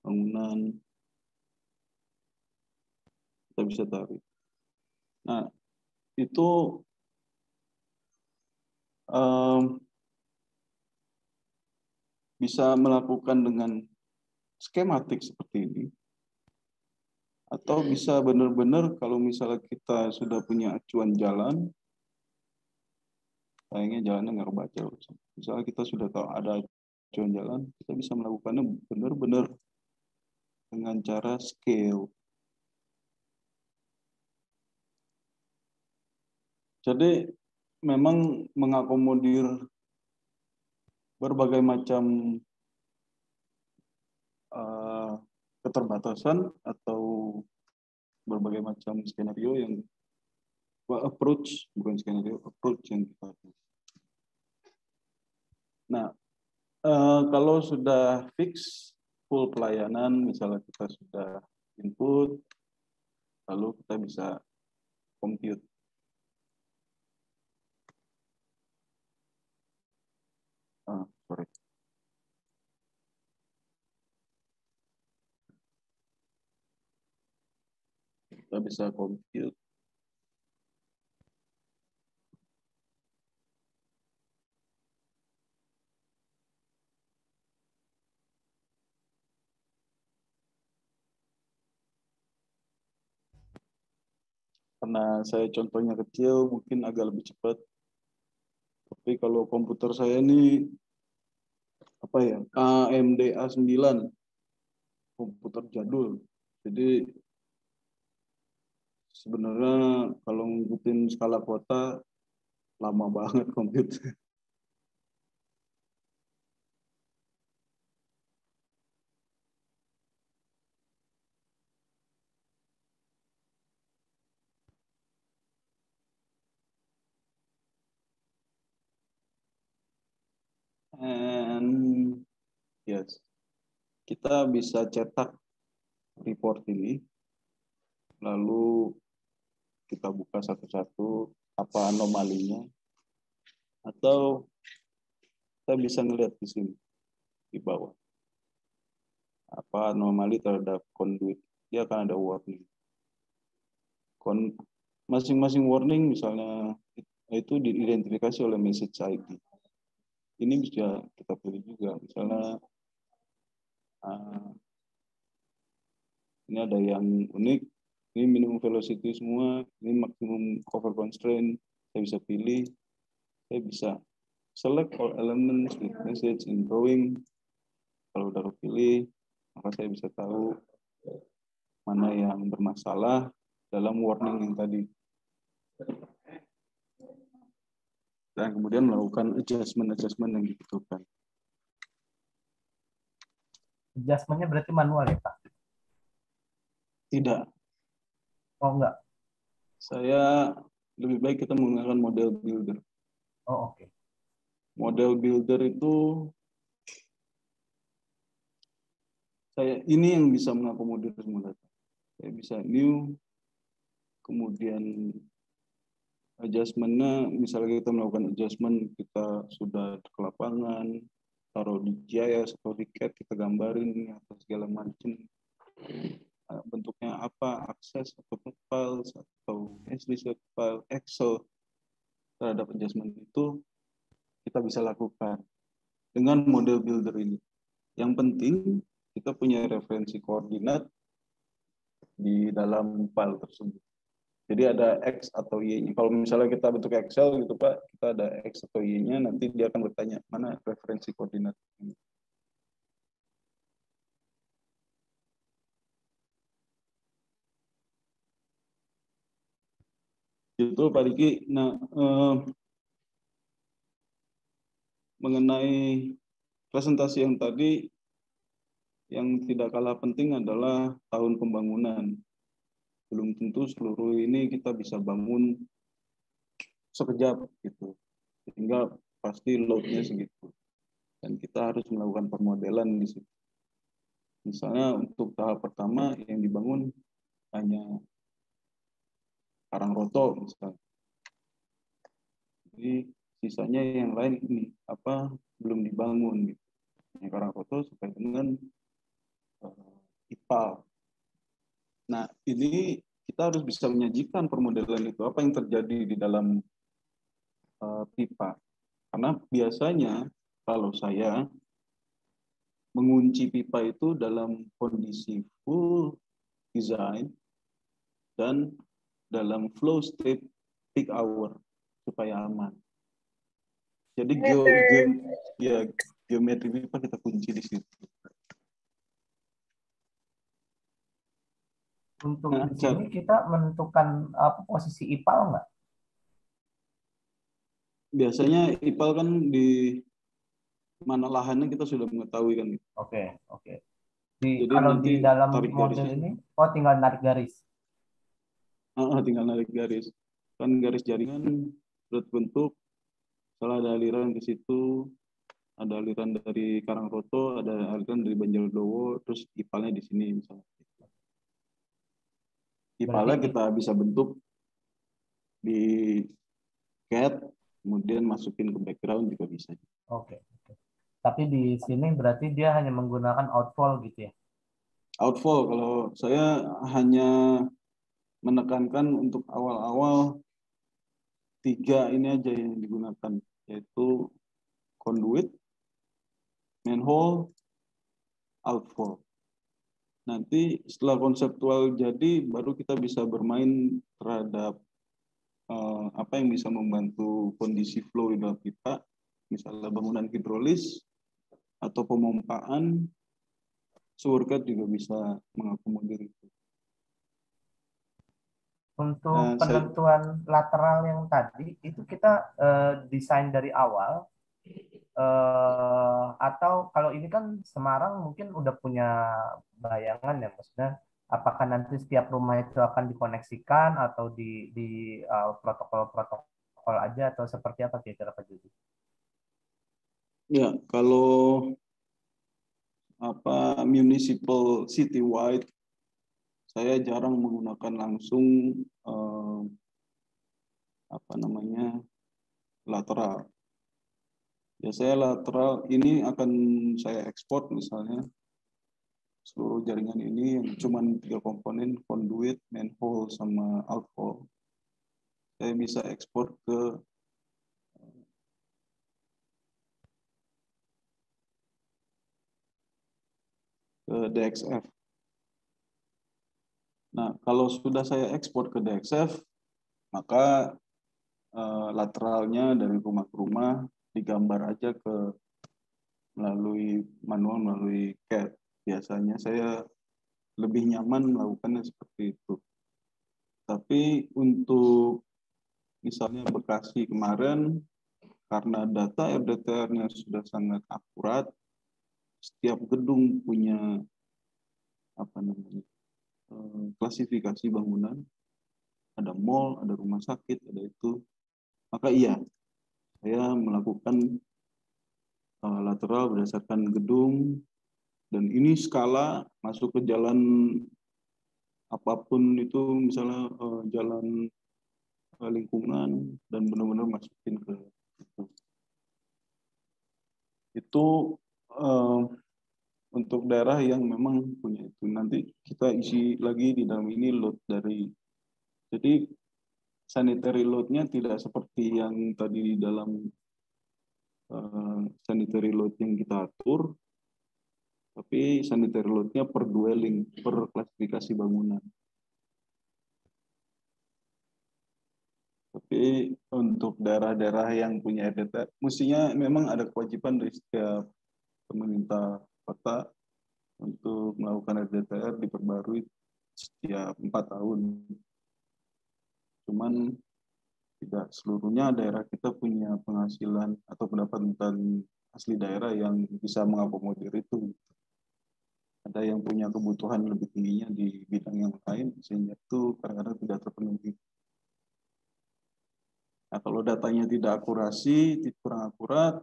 bangunan, kita bisa tarik. Nah, itu bisa melakukan dengan skematik seperti ini, atau bisa benar-benar kalau misalnya kita sudah punya acuan jalan, sayangnya jalannya nggak kebaca. Misalnya kita sudah tahu ada acuan jalan, kita bisa melakukannya benar-benar dengan cara scale. Jadi memang mengakomodir berbagai macam keterbatasan atau berbagai macam skenario yang approach yang kita. Nah, kalau sudah fix full pelayanan, misalnya kita sudah input, lalu kita bisa compute. Sorry. Kita bisa compute. Karena saya contohnya kecil, mungkin agak lebih cepat. Tapi kalau komputer saya ini apa ya, AMD A9, komputer jadul. Jadi sebenarnya kalau ngikutin skala kota lama banget komputer. And yes, kita bisa cetak report ini, lalu kita buka satu-satu apa anomalinya, atau kita bisa ngelihat di sini di bawah apa anomali terhadap conduit. Dia akan ada warning. Masing-masing warning misalnya itu diidentifikasi oleh message ID. Ini bisa kita pilih juga, misalnya ini ada yang unik, ini minimum velocity semua, ini maximum cover constraint, saya bisa pilih, saya bisa select all elements with message in drawing. Kalau udah kepilih, maka saya bisa tahu mana yang bermasalah dalam warning yang tadi. Dan kemudian melakukan adjustment yang dibutuhkan. Adjustment-nya berarti manual ya, Pak? Tidak. Oh, enggak. Saya lebih baik kita menggunakan model builder. Oh, oke. Model builder itu ini yang bisa mengakomodir semua data. Saya bisa new, kemudian adjustment-nya, misalnya kita melakukan adjustment, kita sudah ke lapangan, taruh di GIS atau di CAD, kita gambarin atau segala macam. Bentuknya apa, akses atau files atau SD file Excel terhadap adjustment itu kita bisa lakukan dengan model builder ini. Yang penting kita punya referensi koordinat di dalam file tersebut. Jadi ada X atau Y-nya. Kalau misalnya kita bentuk Excel gitu Pak, kita ada X atau Y-nya, nanti dia akan bertanya mana referensi koordinat. Itu Pak Diki. Nah, mengenai presentasi yang tadi, yang tidak kalah penting adalah tahun pembangunan. Belum tentu seluruh ini kita bisa bangun sekejap gitu, sehingga pasti load-nya segitu. Dan kita harus melakukan permodelan di situ. Misalnya untuk tahap pertama yang dibangun hanya Karangroto misalnya. Jadi sisanya yang lain ini belum dibangun gitu. Yang Karangroto sampai dengan IPAL. Nah, ini kita harus bisa menyajikan permodelan itu, apa yang terjadi di dalam pipa. Karena biasanya kalau saya mengunci pipa itu dalam kondisi full design dan dalam flow state peak hour supaya aman. Jadi geometri pipa kita kunci di situ. Untuk di sini kita menentukan posisi IPAL nggak? Biasanya IPAL kan di mana lahannya kita sudah mengetahui kan. Oke. Jadi kalau di dalam model garisnya, ini, tinggal narik garis. Tinggal narik garis. Kan garis jaringan sudah terbentuk, salah ada aliran ke situ, ada aliran dari Karangroto, ada aliran dari Banjardowo, terus IPAL-nya di sini misalnya. IPAL-nya kita bisa bentuk di CAD, kemudian masukin ke background juga bisa. Oke. Tapi di sini berarti dia hanya menggunakan outfall gitu ya? Outfall, kalau saya hanya menekankan untuk awal-awal 3 ini aja yang digunakan, yaitu conduit, manhole, outfall. Nanti setelah konseptual jadi, baru kita bisa bermain terhadap apa yang bisa membantu kondisi flow di dalam pipa, misalnya bangunan hidrolis atau pemompaan, surket juga bisa mengakomodir itu. Untuk penentuan lateral yang tadi, itu kita desain dari awal, atau kalau ini kan Semarang mungkin udah punya bayangan ya, maksudnya apakah nanti setiap rumah itu akan dikoneksikan atau di protokol-protokol aja atau seperti apa kira-kira Pak Judi? Ya, kalau municipal citywide, saya jarang menggunakan langsung lateral. Biasanya lateral ini akan saya ekspor misalnya seluruh jaringan ini yang cuma 3 komponen, conduit, manhole, sama outfall. Saya bisa ekspor ke DXF. Nah, kalau sudah saya ekspor ke DXF, maka lateralnya dari rumah ke rumah digambar aja melalui manual, melalui CAD. Biasanya saya lebih nyaman melakukannya seperti itu. Tapi untuk misalnya Bekasi kemarin, karena data RDTR-nya sudah sangat akurat, setiap gedung punya klasifikasi bangunan, ada mall, ada rumah sakit, ada itu, maka iya, saya melakukan lateral berdasarkan gedung, dan ini skala masuk ke jalan apapun itu, misalnya jalan lingkungan, dan benar-benar masukin ke itu untuk daerah yang memang punya itu. Nanti kita isi lagi di dalam ini load dari, jadi sanitary load-nya tidak seperti yang tadi di dalam sanitary load yang kita atur, tapi sanitary load-nya per dwelling, per klasifikasi bangunan. Tapi untuk daerah-daerah yang punya RDTR, mestinya memang ada kewajiban dari setiap pemerintah kota untuk melakukan RDTR diperbarui setiap 4 tahun. Cuman tidak seluruhnya daerah kita punya penghasilan atau pendapatan asli daerah yang bisa mengakomodir itu. Ada yang punya kebutuhan lebih tingginya di bidang yang lain, sehingga itu kadang-kadang tidak terpenuhi. Nah, kalau datanya tidak akurasi, kurang akurat,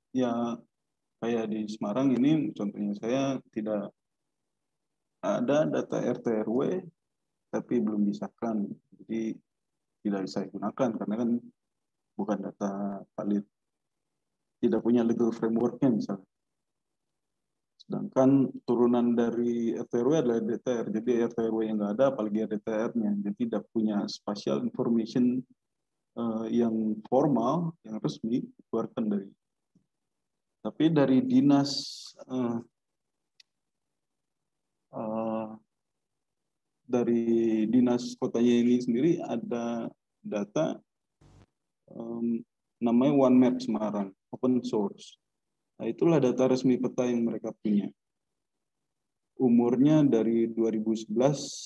ya kayak di Semarang ini, contohnya saya tidak ada data RT RW, tapi belum disahkan. Jadi tidak bisa digunakan, karena kan bukan data valid. Tidak punya legal framework-nya misalnya. Sedangkan turunan dari RT RW adalah DTR. Jadi RT RW yang nggak ada, apalagi DTR-nya. Jadi tidak punya spatial information yang formal, yang resmi, dikeluarkan dari. Tapi dari dinas kotanya ini sendiri ada data namanya One Map Semarang, open source. Nah, itulah data resmi peta yang mereka punya. Umurnya dari 2011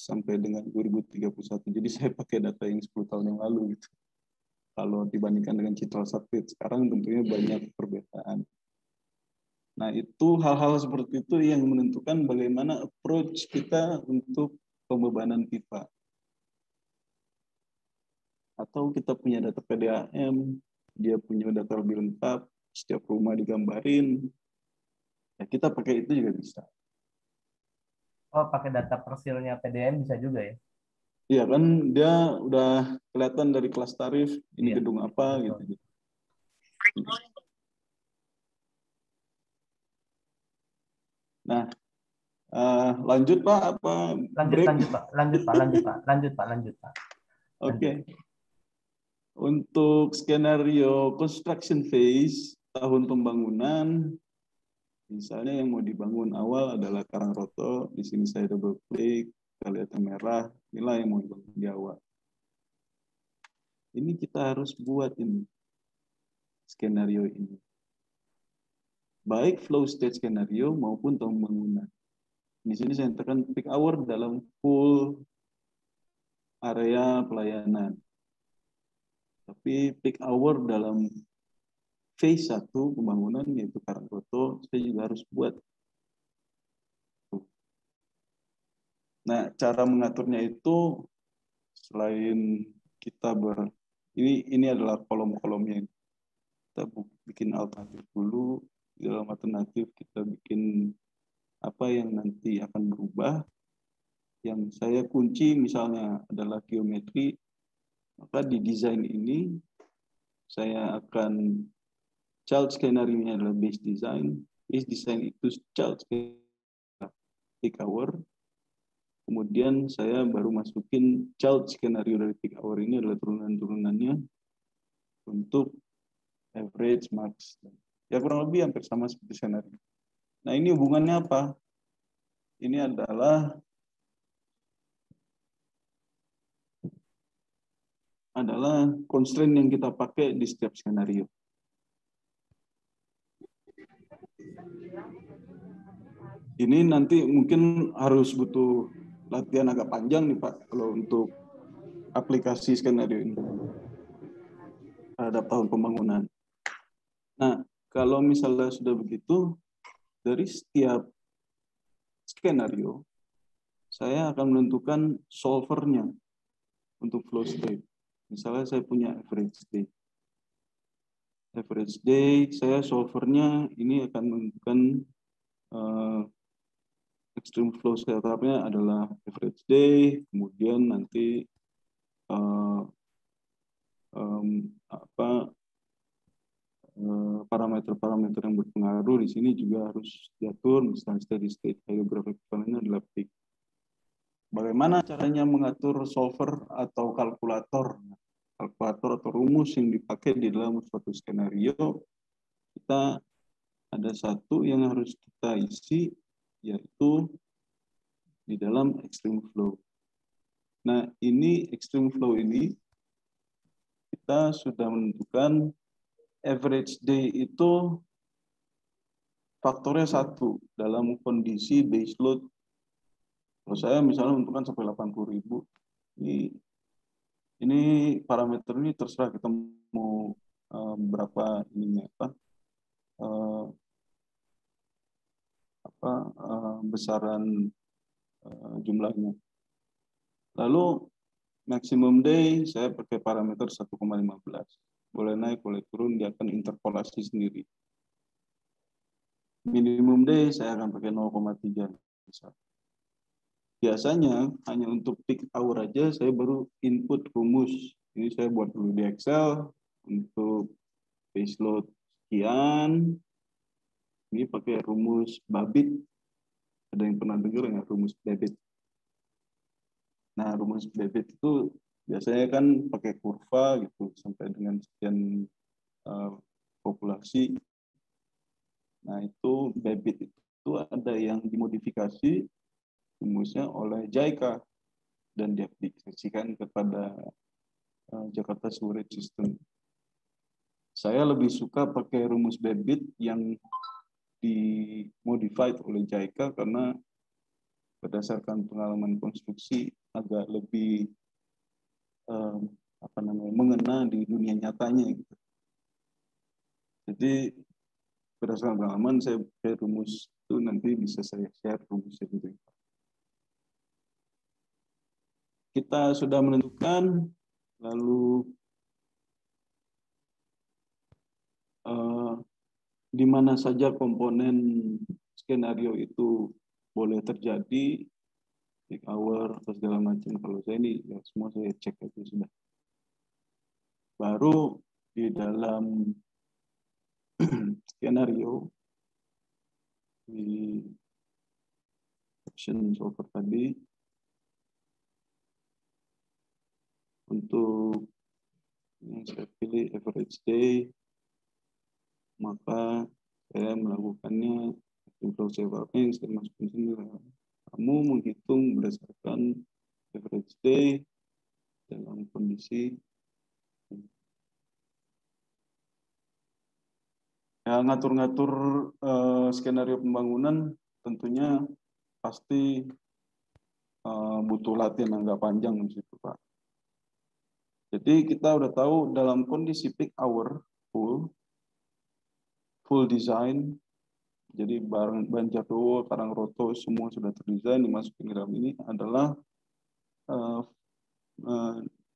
sampai dengan 2031. Jadi saya pakai data yang 10 tahun yang lalu gitu. Kalau dibandingkan dengan Citra Satelit sekarang tentunya banyak perbedaan. Nah, itu hal-hal seperti itu yang menentukan bagaimana approach kita untuk pembebanan pipa. Atau kita punya data PDAM, dia punya data lebih lengkap, setiap rumah digambarin, ya kita pakai itu juga bisa. Oh, pakai data persilnya PDM bisa juga ya? Iya kan, dia udah kelihatan dari kelas tarif, ini Iya. gedung apa, Betul. gitu. Nah, lanjut Pak, apa break? Lanjut Pak. Oke. Untuk skenario construction phase, tahun pembangunan, misalnya yang mau dibangun awal adalah Karangroto, di sini saya double klik, kita lihat yang merah, inilah yang mau dibangun di awal. Ini kita harus buat ini, skenario ini. Baik flow state skenario maupun tahun pembangunan. Di sini saya tekan peak hour dalam full area pelayanan. Tapi peak hour dalam phase 1 pembangunan, yaitu Karangroto, saya juga harus buat. Nah, cara mengaturnya itu selain kita ini adalah kolom-kolomnya. Kita bikin alternatif dulu. Di dalam alternatif kita bikin apa yang nanti akan berubah. Yang saya kunci misalnya adalah geometri, maka di desain ini saya akan child skenario-nya adalah base design. Base design itu child peak hour. Kemudian saya baru masukin child skenario dari peak hour ini adalah turunan-turunannya untuk average, max. Ya kurang lebih hampir sama seperti skenario. Nah, ini hubungannya apa? Ini adalah constraint yang kita pakai di setiap skenario. Ini nanti mungkin harus butuh latihan agak panjang nih Pak, kalau untuk aplikasi skenario ini terhadap tahun pembangunan. Nah, kalau misalnya sudah begitu, dari setiap skenario, saya akan menentukan solvernya. untuk flow state. Misalnya saya punya average day. Average day, saya solvernya ini akan menentukan extreme flow setup-nya adalah average day, kemudian nanti parameter-parameter yang berpengaruh di sini juga harus diatur, misalnya steady state hydrographic equivalent adalah peak. Bagaimana caranya mengatur solver atau kalkulator atau rumus yang dipakai di dalam suatu skenario? Kita ada satu yang harus kita isi, yaitu di dalam extreme flow. Nah, ini extreme flow ini kita sudah menentukan average day itu faktornya 1 dalam kondisi base load. Kalau saya misalnya menentukan sampai 80.000, ini parameter ini terserah kita mau berapa ininya besaran jumlahnya. Lalu maximum day saya pakai parameter 1,15. Boleh naik, boleh turun, dia akan interpolasi sendiri. Minimum day saya akan pakai 0,3. Biasanya hanya untuk peak hour aja saya baru input rumus. Ini saya buat dulu di Excel untuk base load sekian. Ini pakai rumus Babbitt. Ada yang pernah dengar nggak rumus Babbitt? Nah, rumus Babbitt itu biasanya kan pakai kurva gitu sampai dengan sekian populasi. Nah, itu Babbitt itu ada yang dimodifikasi rumusnya oleh JICA dan diaplikasikan kepada Jakarta Sewerage System. Saya lebih suka pakai rumus Babbitt yang dimodified oleh JICA karena berdasarkan pengalaman konstruksi agak lebih mengena di dunia nyatanya gitu. Jadi berdasarkan pengalaman saya pakai rumus itu, nanti bisa saya share rumusnya gitu. Kita sudah menentukan, lalu di mana saja komponen skenario itu boleh terjadi, peak hour atau segala macam. Kalau saya ini ya semua saya cek aja sudah. Baru di dalam skenario di option solver tadi, untuk yang saya pilih average day, maka saya melakukannya flow yang saya masukkan sini. Kamu menghitung berdasarkan average day dalam kondisi ya, ngatur-ngatur skenario pembangunan tentunya pasti butuh latihan yang agak panjang di situ, Pak. Jadi kita udah tahu dalam kondisi peak hour full design, jadi Banjardowo, Karangroto semua sudah terdesain dimasukin ke dalam ini adalah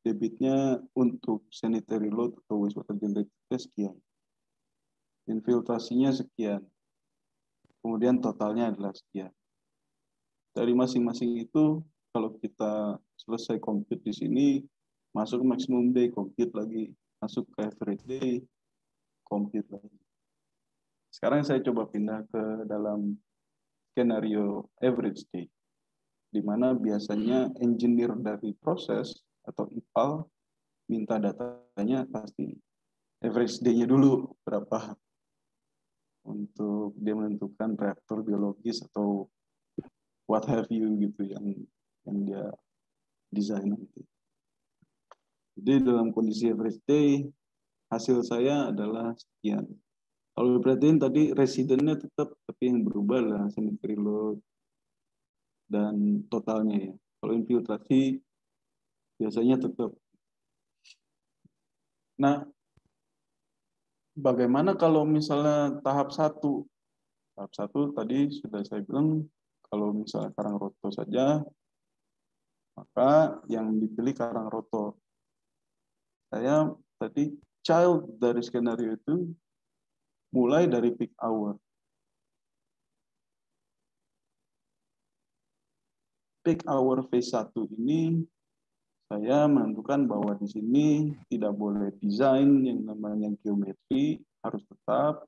debitnya untuk sanitary load atau wastewater generator sekian, infiltrasinya sekian, kemudian totalnya adalah sekian. Dari masing-masing itu kalau kita selesai compute di sini, masuk maximum day, compute lagi, masuk ke average day, compute lagi. Sekarang saya coba pindah ke dalam skenario average day, di mana biasanya engineer dari proses atau IPAL minta datanya pasti average day-nya dulu berapa untuk dia menentukan reaktor biologis atau what have you gitu yang dia desain nanti. Jadi dalam kondisi average day hasil saya adalah sekian. Kalau diperhatiin tadi residennya tetap, tapi yang berubah adalah sanitary load dan totalnya ya. Kalau infiltrasi biasanya tetap. Nah, bagaimana kalau misalnya tahap 1? Tahap 1 tadi sudah saya bilang, kalau misalnya Karangroto saja, Maka yang dipilih Karangroto. Saya tadi child dari skenario itu mulai dari peak hour. Peak hour phase 1 ini saya menentukan bahwa di sini tidak boleh desain yang namanya geometri, harus tetap,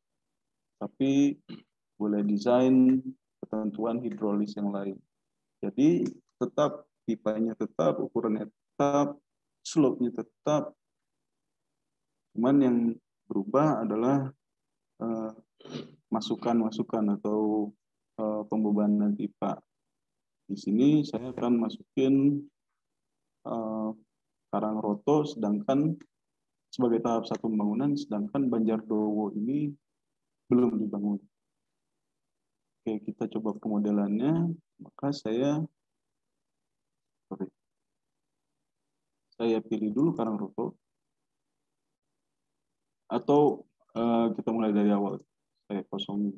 tapi boleh desain ketentuan hidrolis yang lain. Jadi tetap pipanya tetap, ukurannya tetap, slope-nya tetap. Cuman yang berubah adalah masukan-masukan atau pembebanan pipa. Di sini saya akan masukin Karangroto, sedangkan sebagai tahap satu pembangunan, sedangkan Banjardowo ini belum dibangun. Oke, kita coba pemodelannya. Maka saya pilih dulu Karangroto. Atau kita mulai dari awal. Saya kosongin.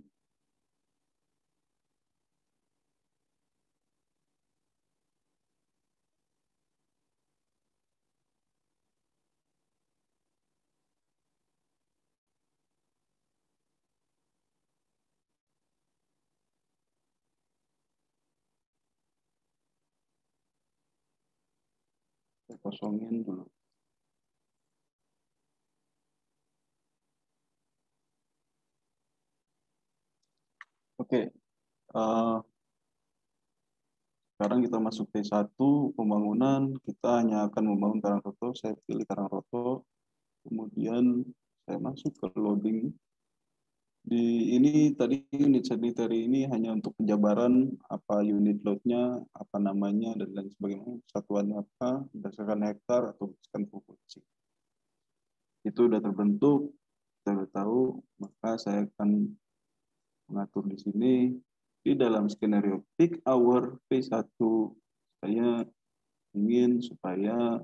Saya kosongin dulu. Oke. Sekarang kita masuk P1 pembangunan, kita hanya akan membangun Karangroto, saya pilih Karangroto, kemudian saya masuk ke loading. Di ini tadi unit sanitary ini hanya untuk penjabaran apa unit loadnya, apa namanya, dan lain sebagainya, satuannya apa, berdasarkan hektar atau berdasarkan proporsi. Itu sudah terbentuk, kita sudah tahu, maka saya akan mengatur di sini. Di dalam skenario peak hour P1, saya ingin supaya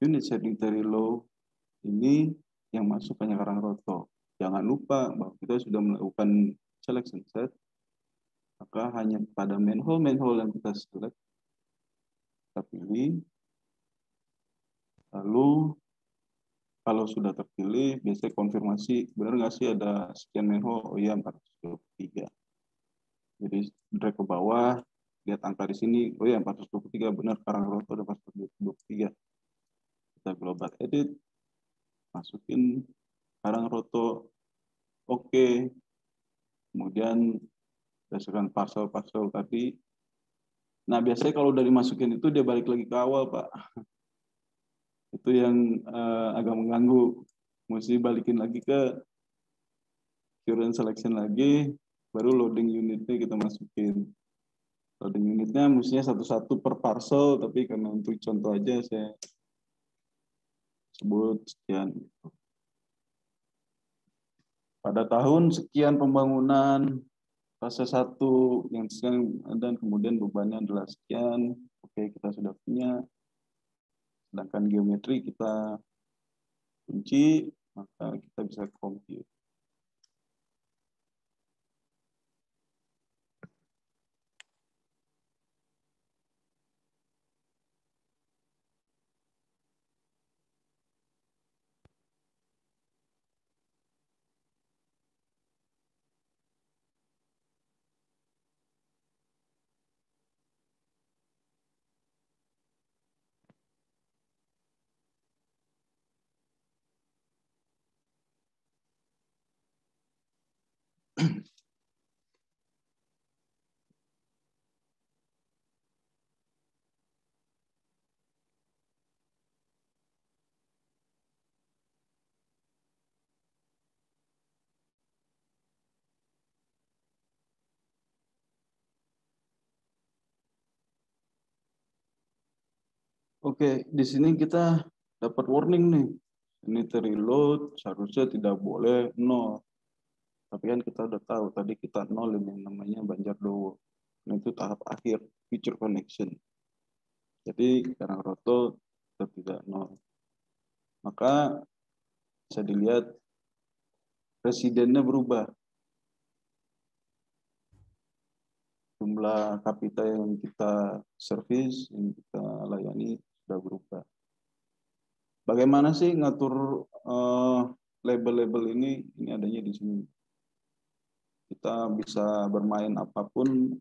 unit sanitary low ini yang masuk hanya Karangroto. Jangan lupa bahwa kita sudah melakukan selection set, maka hanya pada manhole yang kita select, kita pilih. Lalu kalau sudah terpilih, biasanya konfirmasi, benar nggak sih ada sekian manhole? Oh iya, 423. Jadi drag ke bawah, lihat angka di sini, oh ya 423 benar, Karangroto ada 423. Kita global edit, masukin Karangroto, oke. Kemudian berdasarkan parcel tadi. Nah biasanya kalau udah dimasukin itu dia balik lagi ke awal, Pak. Itu yang agak mengganggu. Mesti balikin lagi ke current selection lagi, baru loading unitnya kita masukin. Loading unitnya mestinya satu-satu per parcel, tapi karena untuk contoh aja saya sebut sekian. Pada tahun sekian pembangunan fase 1 yang sekian, dan kemudian bebannya adalah sekian. Oke, kita sudah punya. Sedangkan geometri kita kunci, maka kita bisa compute. Oke, di sini kita dapat warning nih. Sanitary load seharusnya tidak boleh 0. Tapi kan kita udah tahu, tadi kita 0 yang namanya Banjardowo. Nah, itu tahap akhir, feature connection. Jadi, Karangroto tetap tidak 0. Maka bisa dilihat residennya berubah. jumlah kapita yang kita servis, yang kita layani sudah berubah. Bagaimana sih ngatur label-label ini? Ini adanya di sini. Kita bisa bermain apapun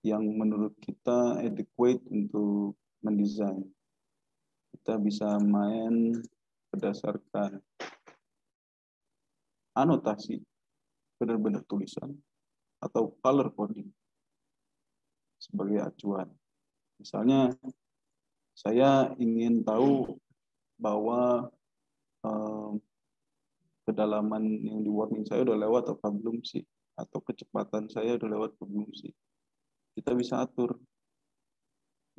yang menurut kita adequate untuk mendesain. Kita bisa main berdasarkan anotasi, benar-benar tulisan, atau color coding sebagai acuan. Misalnya, saya ingin tahu bahwa kedalaman yang di warning saya udah lewat apa belum sih, atau kecepatan saya udah lewat apa belum sih. Kita bisa atur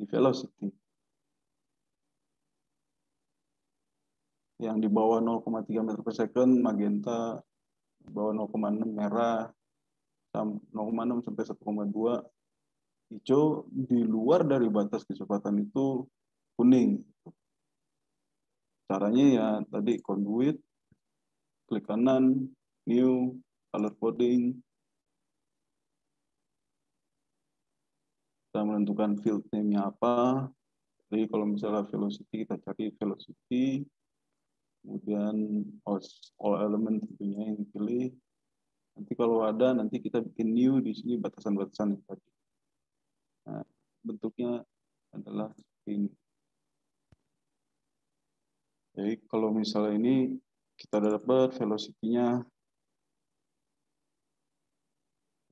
di velocity. Yang di bawah 0,3 meter per second magenta, di bawah 0,6 merah, 0,6 sampai 1,2 hijau, di luar dari batas kecepatan itu kuning. Caranya ya tadi conduit, klik kanan, new, color coding, kita menentukan field name-nya apa. Jadi kalau misalnya velocity, kita cari velocity, kemudian all element tentunya yang dipilih. Nanti kalau ada, nanti kita bikin new di sini batasan-batasan yang tadi. Nah, bentuknya adalah seperti ini. Jadi kalau misalnya ini kita udah dapat velocity-nya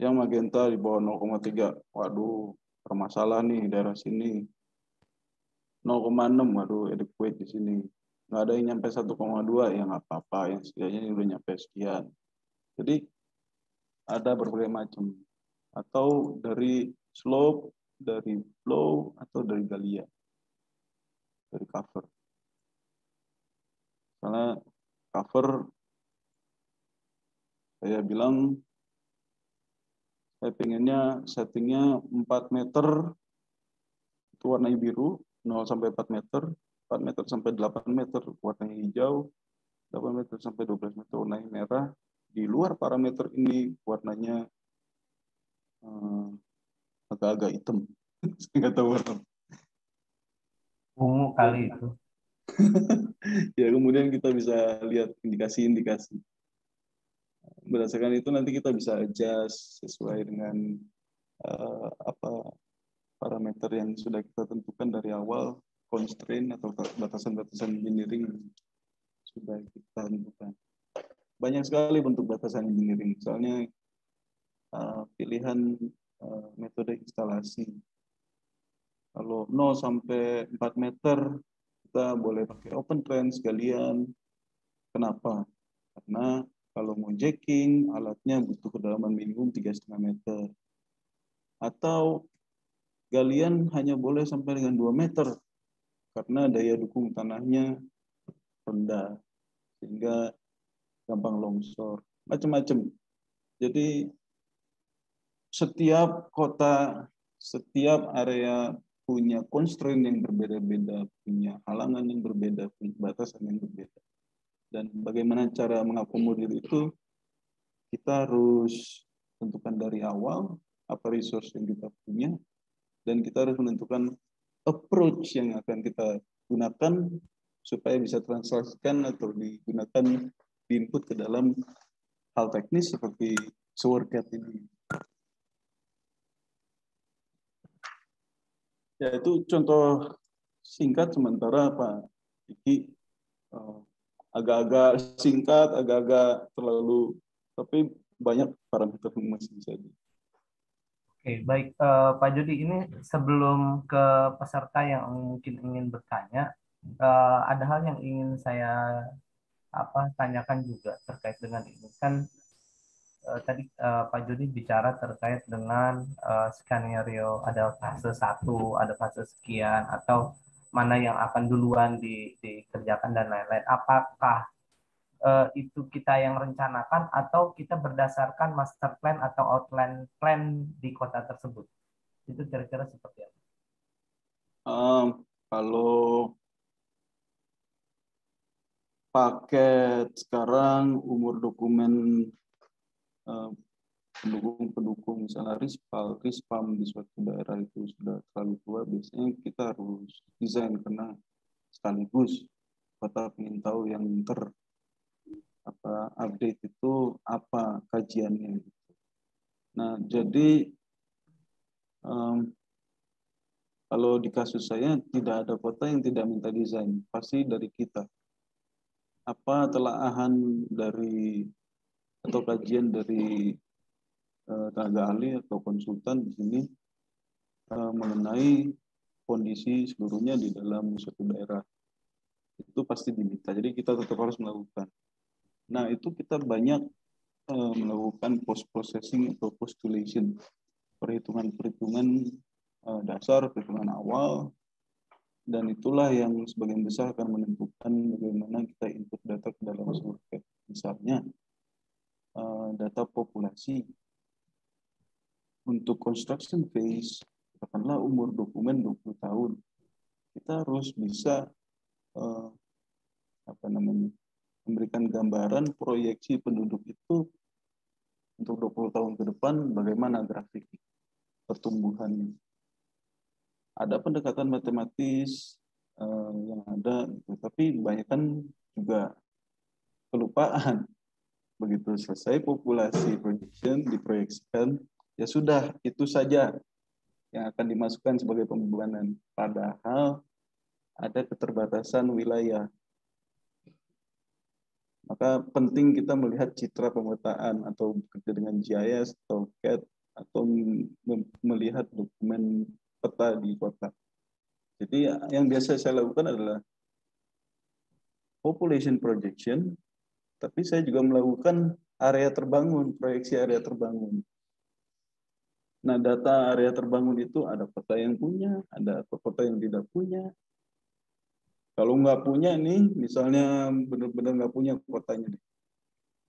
yang magenta di bawah 0,3. Waduh, bermasalah nih daerah sini. 0,6, waduh, adequate di sini. Nggak ada yang nyampe 1,2, ya nggak apa-apa. Yang setidaknya ini udah nyampe sekian. Jadi ada berbagai macam. Atau dari slope, dari flow, atau dari galian. Dari cover. Karena cover, saya bilang, saya pengennya settingnya 4 meter, itu warnanya biru, 0 sampai 4 meter, 4 meter sampai 8 meter warnanya hijau, 8 meter sampai 12 meter warnanya merah. Di luar parameter ini warnanya agak-agak hitam. Saya nggak tahu warna. Ungu kali itu. Ya, kemudian kita bisa lihat indikasi-indikasi. Berdasarkan itu nanti kita bisa adjust sesuai dengan parameter yang sudah kita tentukan dari awal, constraint atau batasan-batasan engineering sudah kita tentukan. Banyak sekali bentuk batasan engineering, misalnya pilihan metode instalasi. Kalau 0 sampai 4 meter, kita boleh pakai open trench, galian. Kenapa? Karena kalau mau jacking, alatnya butuh kedalaman minimum 3,5 meter. Atau galian hanya boleh sampai dengan 2 meter, karena daya dukung tanahnya rendah, sehingga gampang longsor. Macam-macam. Jadi setiap kota, setiap area punya constraint yang berbeda-beda, punya halangan yang berbeda, punya batasan yang berbeda. Dan bagaimana cara mengakomodir itu, kita harus tentukan dari awal apa resource yang kita punya, dan kita harus menentukan approach yang akan kita gunakan supaya bisa translasikan atau digunakan di input ke dalam hal teknis seperti ShowerCAD ini. Ya, itu contoh singkat, sementara Pak Diki agak-agak singkat, agak-agak terlalu, tapi banyak parameter yang masih bisa di. Oke, baik Pak Jody, ini sebelum ke peserta yang mungkin ingin bertanya, ada hal yang ingin saya tanyakan juga terkait dengan ini. Kan tadi Pak Jody bicara terkait dengan skenario, ada fase 1, ada fase sekian, atau mana yang akan duluan dikerjakan dan lain-lain. Apakah itu kita yang rencanakan atau kita berdasarkan master plan atau outline plan di kota tersebut? Itu kira-kira seperti apa? Kalau paket sekarang umur dokumen pendukung misalnya Rispam di suatu daerah itu sudah terlalu tua, biasanya kita harus desain karena sekaligus kota ingin tahu yang update itu apa kajiannya. Nah, jadi kalau di kasus saya tidak ada kota yang tidak minta desain, pasti dari kita. Apa telaahan dari atau kajian dari tenaga ahli atau konsultan di sini mengenai kondisi seluruhnya di dalam suatu daerah itu pasti diminta. Jadi kita tetap harus melakukan. Nah, itu kita banyak melakukan post processing atau postulation, perhitungan dasar, perhitungan awal, dan itulah yang sebagian besar akan menentukan bagaimana kita input data ke dalam survei. Misalnya data populasi untuk construction phase, katakanlah umur dokumen 20 tahun, kita harus bisa memberikan gambaran proyeksi penduduk itu untuk 20 tahun ke depan, bagaimana grafik pertumbuhannya. Ada pendekatan matematis yang ada, tapi kebanyakan juga kelupaan. Begitu selesai populasi projection, diproyeksikan, ya sudah, itu saja yang akan dimasukkan sebagai pembebanan. Padahal ada keterbatasan wilayah. Maka penting kita melihat citra pemetaan atau bekerja dengan GIS atau CAD atau melihat dokumen peta di kota. Jadi yang biasa saya lakukan adalah population projection, tapi saya juga melakukan area terbangun, proyeksi area terbangun. Nah, data area terbangun itu ada kota yang punya, ada kota yang tidak punya. Kalau nggak punya nih, misalnya benar-benar nggak punya kotanya,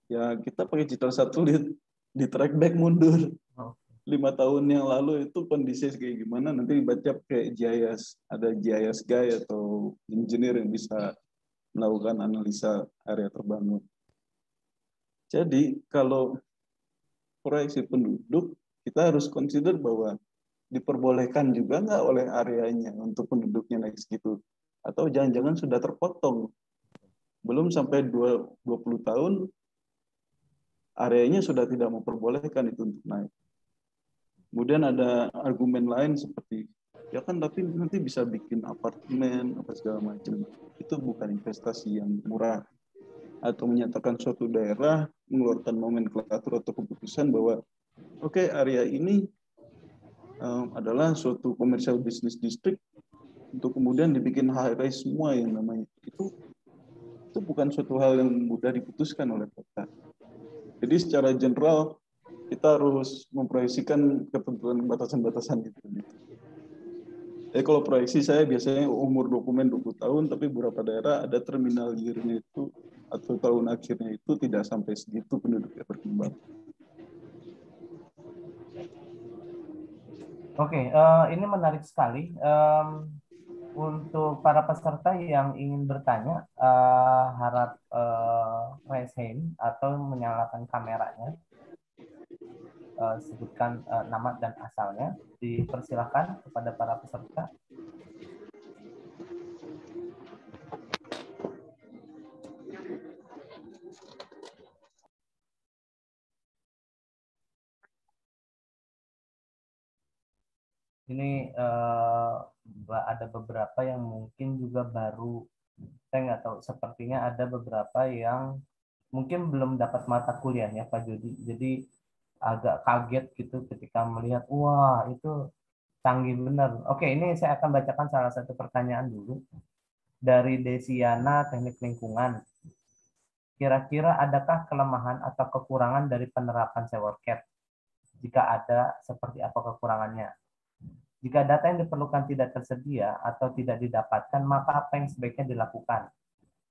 ya kita pakai citra satelit, di track back mundur. 5 tahun yang lalu itu kondisi kayak gimana, nanti dibaca kayak GIS. Ada GIS guy atau engineer yang bisa melakukan analisa area terbangun. Jadi kalau proyeksi penduduk, kita harus consider bahwa diperbolehkan juga nggak oleh areanya untuk penduduknya naik segitu. Atau jangan-jangan sudah terpotong. Belum sampai 20 tahun, areanya sudah tidak memperbolehkan itu untuk naik. Kemudian ada argumen lain seperti, ya kan tapi nanti bisa bikin apartemen, apa segala macam. Itu bukan investasi yang murah. Atau menyatakan suatu daerah, mengeluarkan nomenklatur atau keputusan bahwa, oke, area ini adalah suatu commercial business district, untuk kemudian dibikin high-rise semua yang namanya. Itu bukan suatu hal yang mudah diputuskan oleh kota. Jadi secara general, kita harus memproyeksikan ketentuan batasan-batasan itu. Kalau proyeksi saya biasanya umur dokumen 20 tahun, tapi beberapa daerah ada terminal year-nya itu, atau tahun akhirnya itu tidak sampai segitu penduduknya berkembang. Oke, ini menarik sekali. Untuk para peserta yang ingin bertanya, harap raise hand atau menyalakan kameranya. Sebutkan nama dan asalnya. Dipersilakan kepada para peserta. Ini ada beberapa yang mungkin juga baru, saya nggak tahu, sepertinya ada beberapa yang mungkin belum dapat mata kuliahnya Pak Jody, jadi agak kaget gitu ketika melihat, wah itu canggih benar. Oke, ini saya akan bacakan salah satu pertanyaan dulu dari Desiana Teknik Lingkungan. Kira-kira adakah kelemahan atau kekurangan dari penerapan sewer cap? Jika ada, seperti apa kekurangannya? Jika data yang diperlukan tidak tersedia atau tidak didapatkan, maka apa yang sebaiknya dilakukan?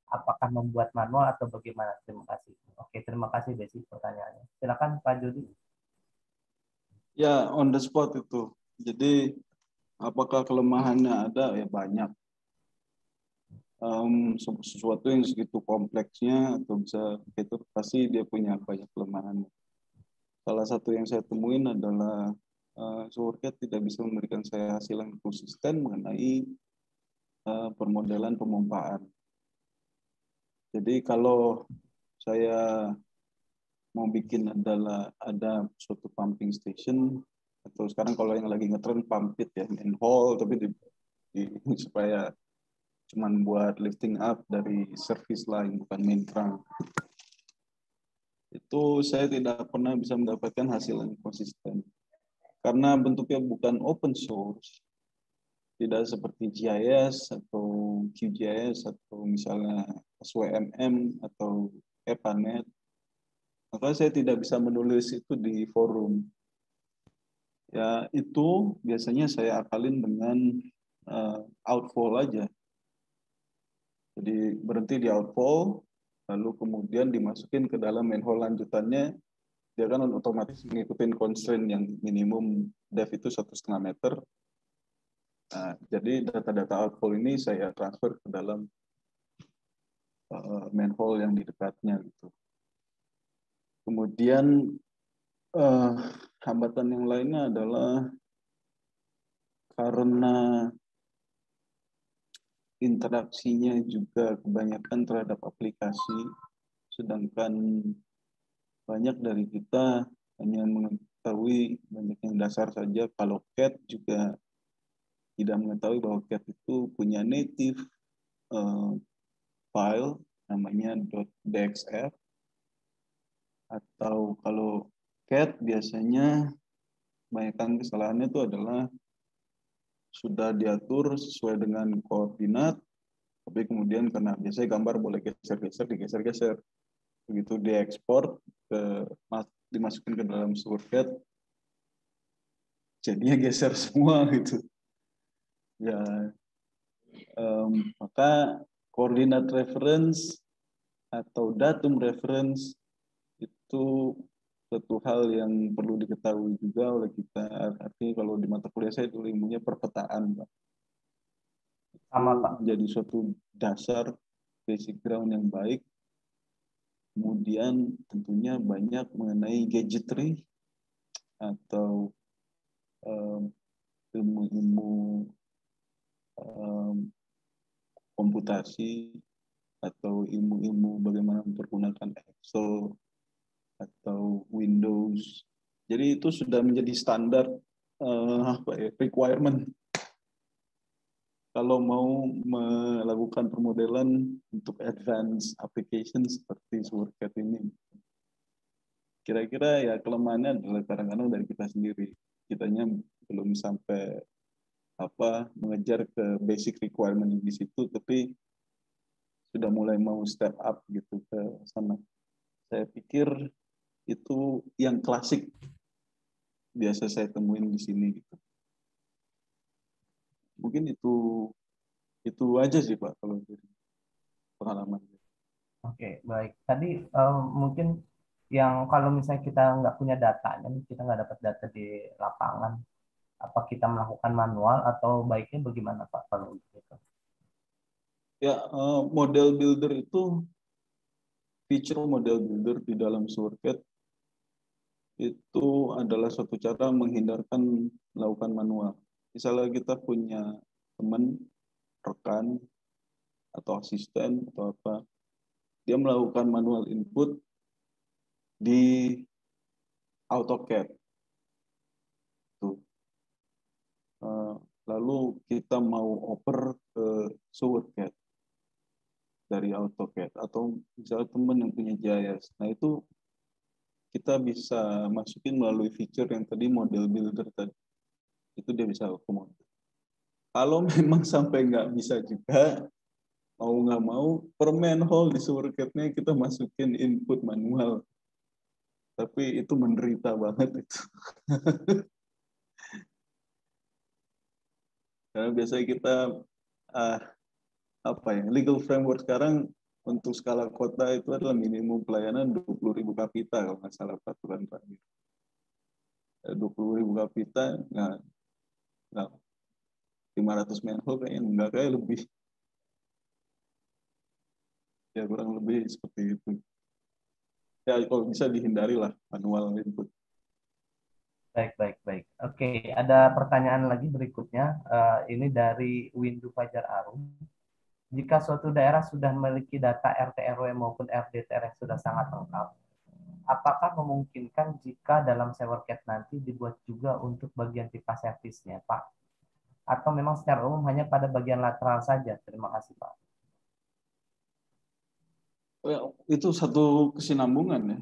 Apakah membuat manual atau bagaimana? Terima kasih. Oke, terima kasih Desi pertanyaannya. Silakan Pak Jody. Ya, on the spot itu. Jadi, apakah kelemahannya ada? Ya banyak. Sesuatu yang segitu kompleksnya atau bisa itu pasti dia punya banyak kelemahan. salah satu yang saya temuin adalah SuperCAD tidak bisa memberikan saya hasil yang konsisten mengenai permodelan pemompaan. Jadi kalau saya mau bikin ada suatu pumping station, atau sekarang kalau yang lagi ngetren pump pit ya, manhole, tapi supaya cuman buat lifting up dari service line, bukan main trunk. Itu saya tidak pernah bisa mendapatkan hasil yang konsisten. Karena bentuknya bukan open source, tidak seperti GIS atau QGIS atau misalnya SWMM atau EPANET, maka saya tidak bisa menulis itu di forum. Ya itu biasanya saya akalin dengan outfall aja. Jadi berhenti di outfall, lalu kemudian dimasukin ke dalam manhole lanjutannya, dia kan otomatis mengikuti constraint yang minimum depth itu 1,5 meter. Nah, jadi data-data outfall ini saya transfer ke dalam manhole yang di dekatnya gitu. Kemudian hambatan yang lainnya adalah karena interaksinya juga kebanyakan terhadap aplikasi, sedangkan banyak dari kita hanya mengetahui banyak yang dasar saja. Kalau CAD juga tidak mengetahui bahwa CAD itu punya native file namanya .dxf, atau kalau CAD biasanya kebanyakan kesalahannya itu adalah sudah diatur sesuai dengan koordinat, tapi kemudian karena biasanya gambar boleh geser-geser, digeser-geser. Begitu diekspor, dimasukin ke dalam SuperCAD, jadinya geser semua gitu. Ya, maka koordinat reference atau datum reference itu satu hal yang perlu diketahui juga oleh kita. Artinya kalau di mata kuliah saya itu ilmunya perpetaan, Pak. Sama, Itu Pak. menjadi suatu dasar basic ground yang baik. Kemudian tentunya banyak mengenai gadgetry atau ilmu-ilmu komputasi atau ilmu-ilmu bagaimana mempergunakan Excel atau Windows. Jadi itu sudah menjadi standar requirement kalau mau melakukan permodelan untuk advanced application seperti SuperCAD ini. Kira-kira ya kelemahannya adalah kadang-kadang dari kita sendiri. Kitanya belum sampai mengejar ke basic requirement di situ, tapi sudah mulai mau step up gitu ke sana. Saya pikir itu yang klasik biasa saya temuin di sini gitu. Mungkin itu aja sih Pak kalau dari pengalaman. Oke, baik. Tadi mungkin yang kalau misalnya kita nggak punya datanya, kita nggak dapat data di lapangan, apa kita melakukan manual atau baiknya bagaimana Pak kalau gitu? Ya, model builder itu, feature model builder di dalam SuperCAD itu adalah suatu cara menghindarkan melakukan manual. Misalnya kita punya teman, rekan, atau asisten, atau apa, dia melakukan manual input di AutoCAD. Tuh. Lalu kita mau oper ke SuperCAD dari AutoCAD, atau misalnya teman yang punya GIS. Nah itu kita bisa masukin melalui feature yang tadi model builder tadi. Itu dia bisa akomodir. Kalau memang sampai nggak bisa juga, mau nggak mau, per manhole di SuperCAD-nya kita masukin input manual. Tapi itu menderita banget itu. Karena biasanya kita legal framework sekarang untuk skala kota itu adalah minimum pelayanan 20.000 kapita kalau nggak salah peraturan terakhir. 20.000 kapita, nggak 500 manhole kayaknya nggak, kayak lebih. Ya kurang lebih seperti itu. Ya kalau bisa dihindari lah manual input. Baik, baik, baik. Oke, ada pertanyaan lagi berikutnya. Ini dari Windu Fajar Arum. Jika suatu daerah sudah memiliki data RT RW maupun RDTR yang sudah sangat lengkap, apakah memungkinkan jika dalam sewer cat nanti dibuat juga untuk bagian pipa servisnya, Pak? Atau memang secara umum hanya pada bagian lateral saja? Terima kasih, Pak. Itu satu kesinambungan ya.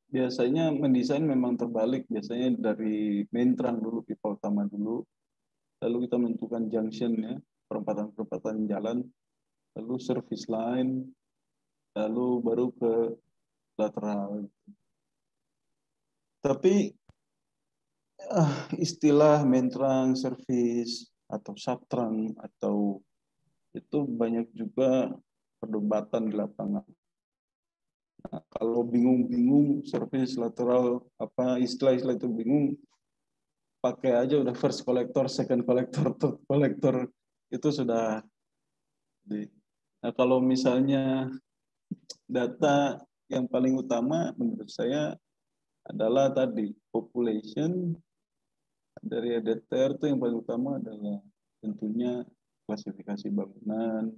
Biasanya mendesain memang terbalik. Biasanya dari main trunk dulu, pipa utama dulu. Lalu kita menentukan junctionnya, perempatan-perempatan jalan. Lalu service line. Lalu baru ke lateral. Tapi istilah main trunk, service, atau subtrunk, atau itu banyak juga perdebatan di lapangan. Nah, kalau bingung-bingung service lateral apa istilah-istilah itu bingung, pakai aja udah first collector, second collector, third collector itu sudah di. Nah, kalau misalnya data yang paling utama menurut saya adalah tadi population dari EDTR itu yang paling utama adalah tentunya klasifikasi bangunan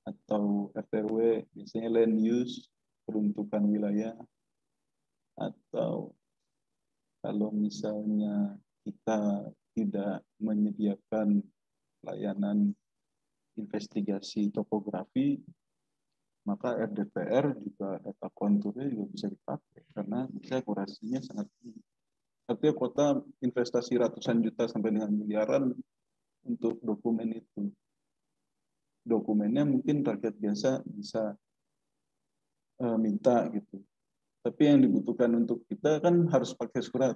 atau RTRW, biasanya land use, peruntukan wilayah, atau kalau misalnya kita tidak menyediakan layanan investigasi topografi, maka RDTR juga data konturnya juga bisa dipakai karena bisa akurasinya sangat tinggi. Artinya kota investasi ratusan juta sampai dengan miliaran untuk dokumen itu. Dokumennya mungkin rakyat biasa bisa minta gitu. Tapi yang dibutuhkan untuk kita kan harus pakai surat.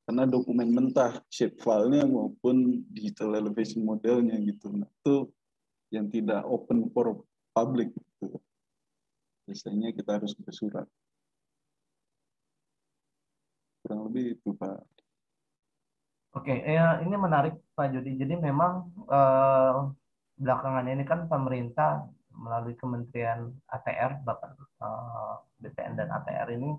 Karena dokumen mentah, shape file-nya maupun digital elevation modelnya gitu. Nah, itu yang tidak open for public gitu. Biasanya kita harus bersurat. Kurang lebih itu, Pak. Oke, ini menarik Pak Jody. Jadi memang belakangan ini kan pemerintah melalui Kementerian ATR, Bapak BPN dan ATR ini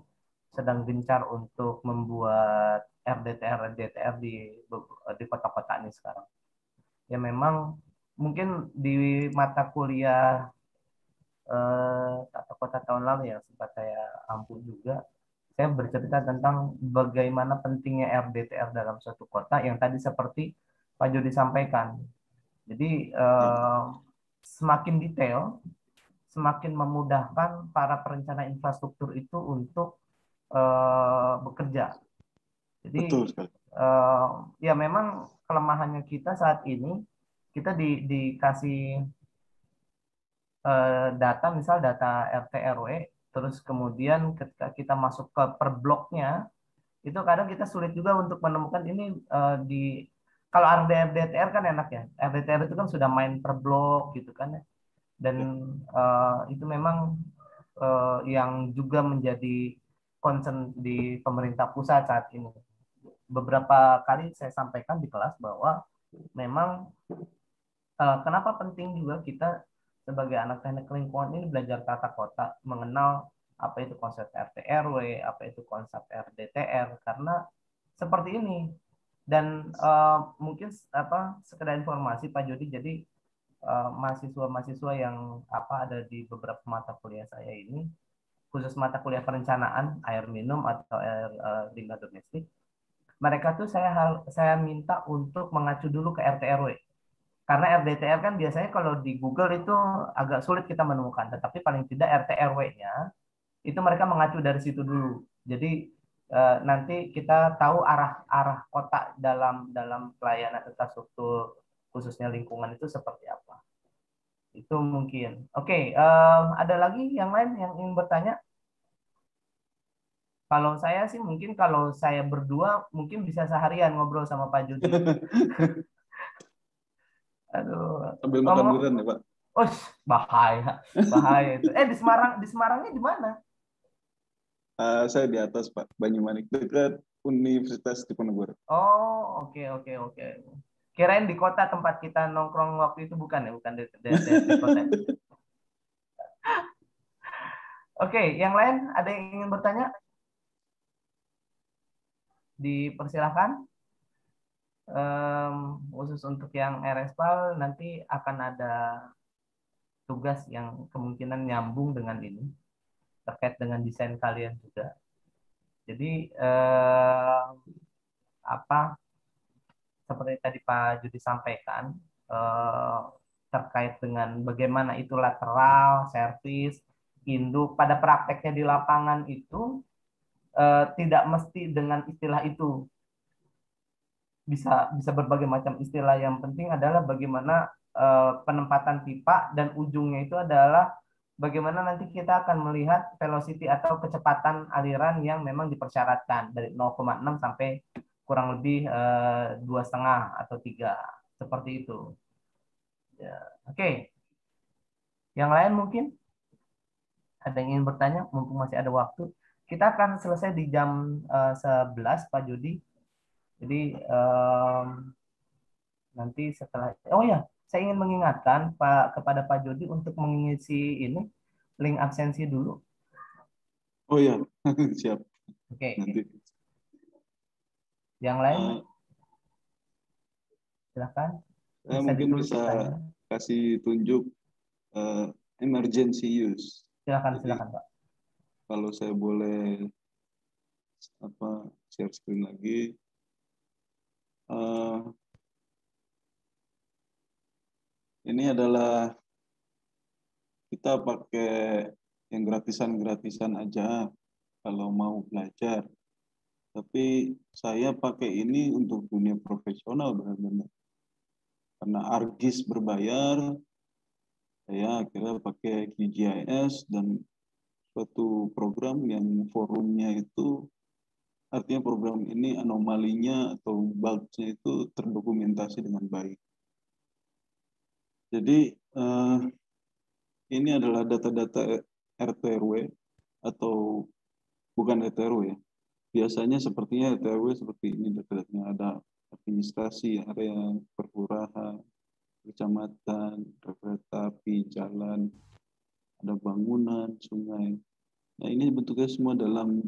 sedang gencar untuk membuat RDTR di kota-kota ini sekarang. Ya memang mungkin di mata kuliah tata kota tahun lalu yang sempat saya ampu juga, saya bercerita tentang bagaimana pentingnya RDTR dalam suatu kota yang tadi seperti Pak Jody sampaikan. Jadi semakin detail, semakin memudahkan para perencana infrastruktur itu untuk bekerja. Jadi Betul sekali. ya memang kelemahannya kita saat ini, kita dikasih data, misal data RT RW, terus kemudian ketika kita masuk ke per bloknya, itu kadang kita sulit juga untuk menemukan ini di kalau RDTR kan enak ya, RDTR itu kan sudah main per blok gitu kan ya, dan itu memang yang juga menjadi concern di pemerintah pusat saat ini. Beberapa kali saya sampaikan di kelas bahwa memang kenapa penting juga kita sebagai anak teknik lingkungan ini belajar tata kota, mengenal apa itu konsep RT RW, apa itu konsep RDTR, karena seperti ini. Dan mungkin sekedar informasi Pak Jody, jadi mahasiswa-mahasiswa yang ada di beberapa mata kuliah saya ini, khusus mata kuliah perencanaan air minum atau air limbah domestik, mereka tuh saya minta untuk mengacu dulu ke RT RW. Karena RDTR kan biasanya kalau di Google itu agak sulit kita menemukan, tetapi paling tidak RT RW-nya itu mereka mengacu dari situ dulu. Jadi nanti kita tahu arah kota dalam pelayanan infrastruktur khususnya lingkungan itu seperti apa. Itu mungkin. Oke, ada lagi yang lain yang ingin bertanya? Kalau saya sih mungkin kalau saya berdua mungkin bisa seharian ngobrol sama Pak Jody. Aduh, Sambil makan ngomong, durian ya, Pak. oh bahaya, bahaya itu. Di Semarangnya di mana? Saya di atas, Pak. Banyumanik, dekat Universitas Diponegoro. Oh, oke, oke, oke. Kirain di kota tempat kita nongkrong waktu itu bukan ya, bukan di kota. Oke, yang lain ada yang ingin bertanya? dipersilahkan. Khusus untuk yang RSPAL nanti akan ada tugas yang kemungkinan nyambung dengan ini terkait dengan desain kalian juga. Jadi apa seperti tadi Pak Judi sampaikan terkait dengan bagaimana itu lateral, servis, induk pada prakteknya di lapangan itu tidak mesti dengan istilah itu. Bisa berbagai macam istilah. Yang penting adalah bagaimana penempatan pipa dan ujungnya itu adalah bagaimana nanti kita akan melihat velocity atau kecepatan aliran yang memang dipersyaratkan dari 0,6 sampai kurang lebih 2,5 atau 3 seperti itu. Ya. Oke. Yang lain mungkin ada yang ingin bertanya mumpung masih ada waktu. Kita akan selesai di jam 11 Pak Jody. Jadi nanti setelah saya ingin mengingatkan kepada Pak Jody untuk mengisi ini link absensi dulu. Oh ya, siap. Oke. Nanti. Yang lain silakan. Saya mungkin bisa kasih tunjuk emergency use. Silakan Jadi, Pak. Kalau saya boleh share screen lagi. Ini adalah kita pakai yang gratisan-gratisan aja kalau mau belajar. Tapi saya pakai ini untuk dunia profesional benar-benar. Karena ArcGIS berbayar, saya akhirnya pakai QGIS dan suatu program yang forumnya itu, artinya program ini anomalinya atau bugs-nya itu terdokumentasi dengan baik. Jadi ini adalah data-data RT/RW atau bukan RT/RW ya. Biasanya sepertinya RT/RW seperti ini data-datanya, ada administrasi, area perkelurahan, kecamatan, kereta api, jalan, ada bangunan, sungai. Nah, ini bentuknya semua dalam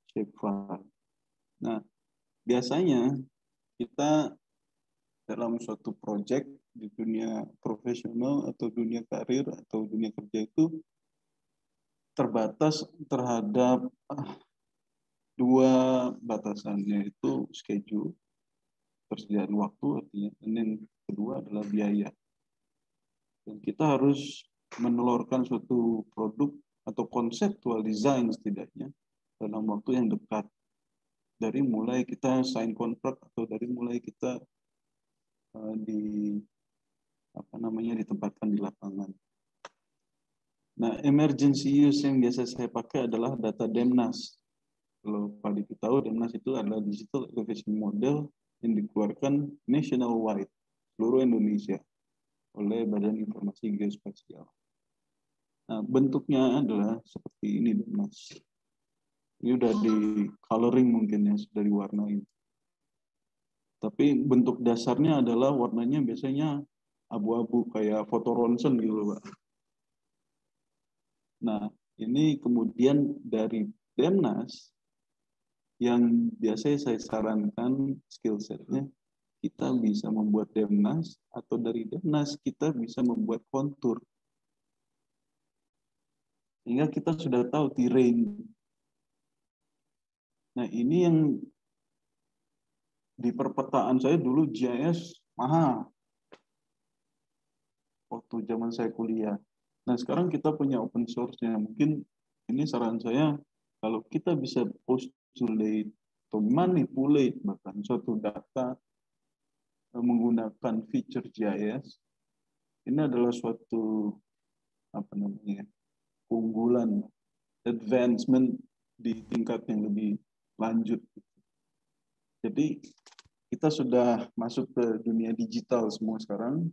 shapefile. Nah, biasanya kita dalam suatu proyek di dunia profesional atau dunia karir atau dunia kerja itu terbatas terhadap dua batasan, yaitu schedule, persediaan waktu artinya, dan yang kedua adalah biaya. Dan kita harus menelurkan suatu produk atau konseptual design setidaknya dalam waktu yang dekat. Dari mulai kita sign kontrak atau dari mulai kita ditempatkan di lapangan. Nah, emergency use yang biasa saya pakai adalah data DEMNAS. Kalau Pak Diki tahu, DEMNAS itu adalah digital elevation model yang dikeluarkan nationwide, seluruh Indonesia, oleh Badan Informasi Geospasial. Nah, bentuknya adalah seperti ini, DEMNAS. Ini udah di coloring mungkin ya, sudah diwarnai. Tapi bentuk dasarnya adalah warnanya biasanya abu-abu kayak foto ronsen gitu, Pak. Nah, ini kemudian dari DEMNAS yang biasanya saya sarankan skill setnya, kita bisa membuat DEMNAS atau dari DEMNAS kita bisa membuat kontur. Sehingga kita sudah tahu terrain. Nah, ini yang di perpetaan saya dulu GIS mahal. Waktu zaman saya kuliah. Nah, sekarang kita punya open source-nya. Mungkin ini saran saya, kalau kita bisa postulate atau manipulate bahkan suatu data menggunakan feature GIS, ini adalah suatu keunggulan, advancement di tingkat yang lebih lanjut. Jadi kita sudah masuk ke dunia digital semua sekarang.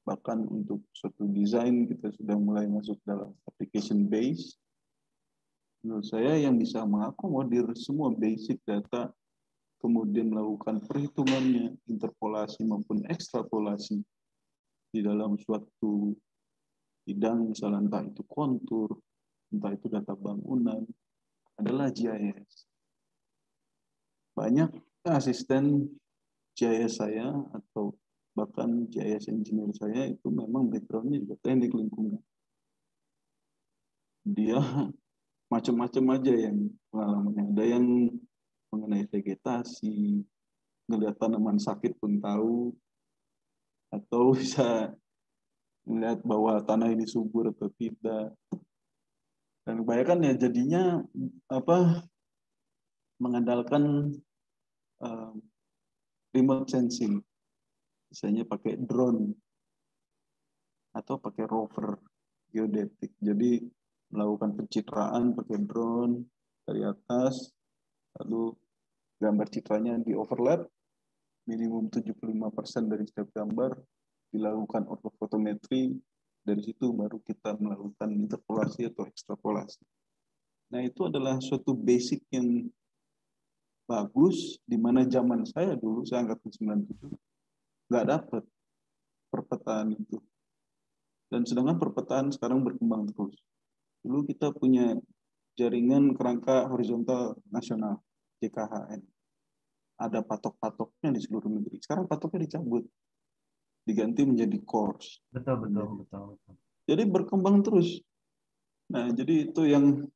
Bahkan untuk suatu desain kita sudah mulai masuk dalam application base. Menurut saya yang bisa mengakomodir semua basic data, kemudian melakukan perhitungannya, interpolasi maupun ekstrapolasi di dalam suatu bidang, misalnya entah itu kontur, entah itu data bangunan, adalah GIS. banyak asisten GIS saya atau bahkan GIS engineer saya itu memang backgroundnya juga teknik lingkungan. Dia macam-macam aja yang pengalamannya. Ada yang mengenai vegetasi, ngelihat tanaman sakit pun tahu, atau bisa melihat bahwa tanah ini subur atau tidak. Dan kebanyakan ya jadinya mengandalkan remote sensing, misalnya pakai drone atau pakai rover geodetik. Jadi melakukan pencitraan pakai drone dari atas, lalu gambar citranya di overlap, minimum 75% dari setiap gambar, dilakukan ortofotometri, dari situ baru kita melakukan interpolasi atau ekstrapolasi. Nah, itu adalah suatu basic yang bagus, di mana zaman saya dulu, saya angkatan 97, nggak dapat perpetaan itu. Dan sedangkan perpetaan sekarang berkembang terus. Dulu kita punya jaringan kerangka horizontal nasional, JKHN. Ada patok-patoknya di seluruh negeri. Sekarang patoknya dicabut, diganti menjadi course. Betul. Jadi berkembang terus. Nah, jadi itu yang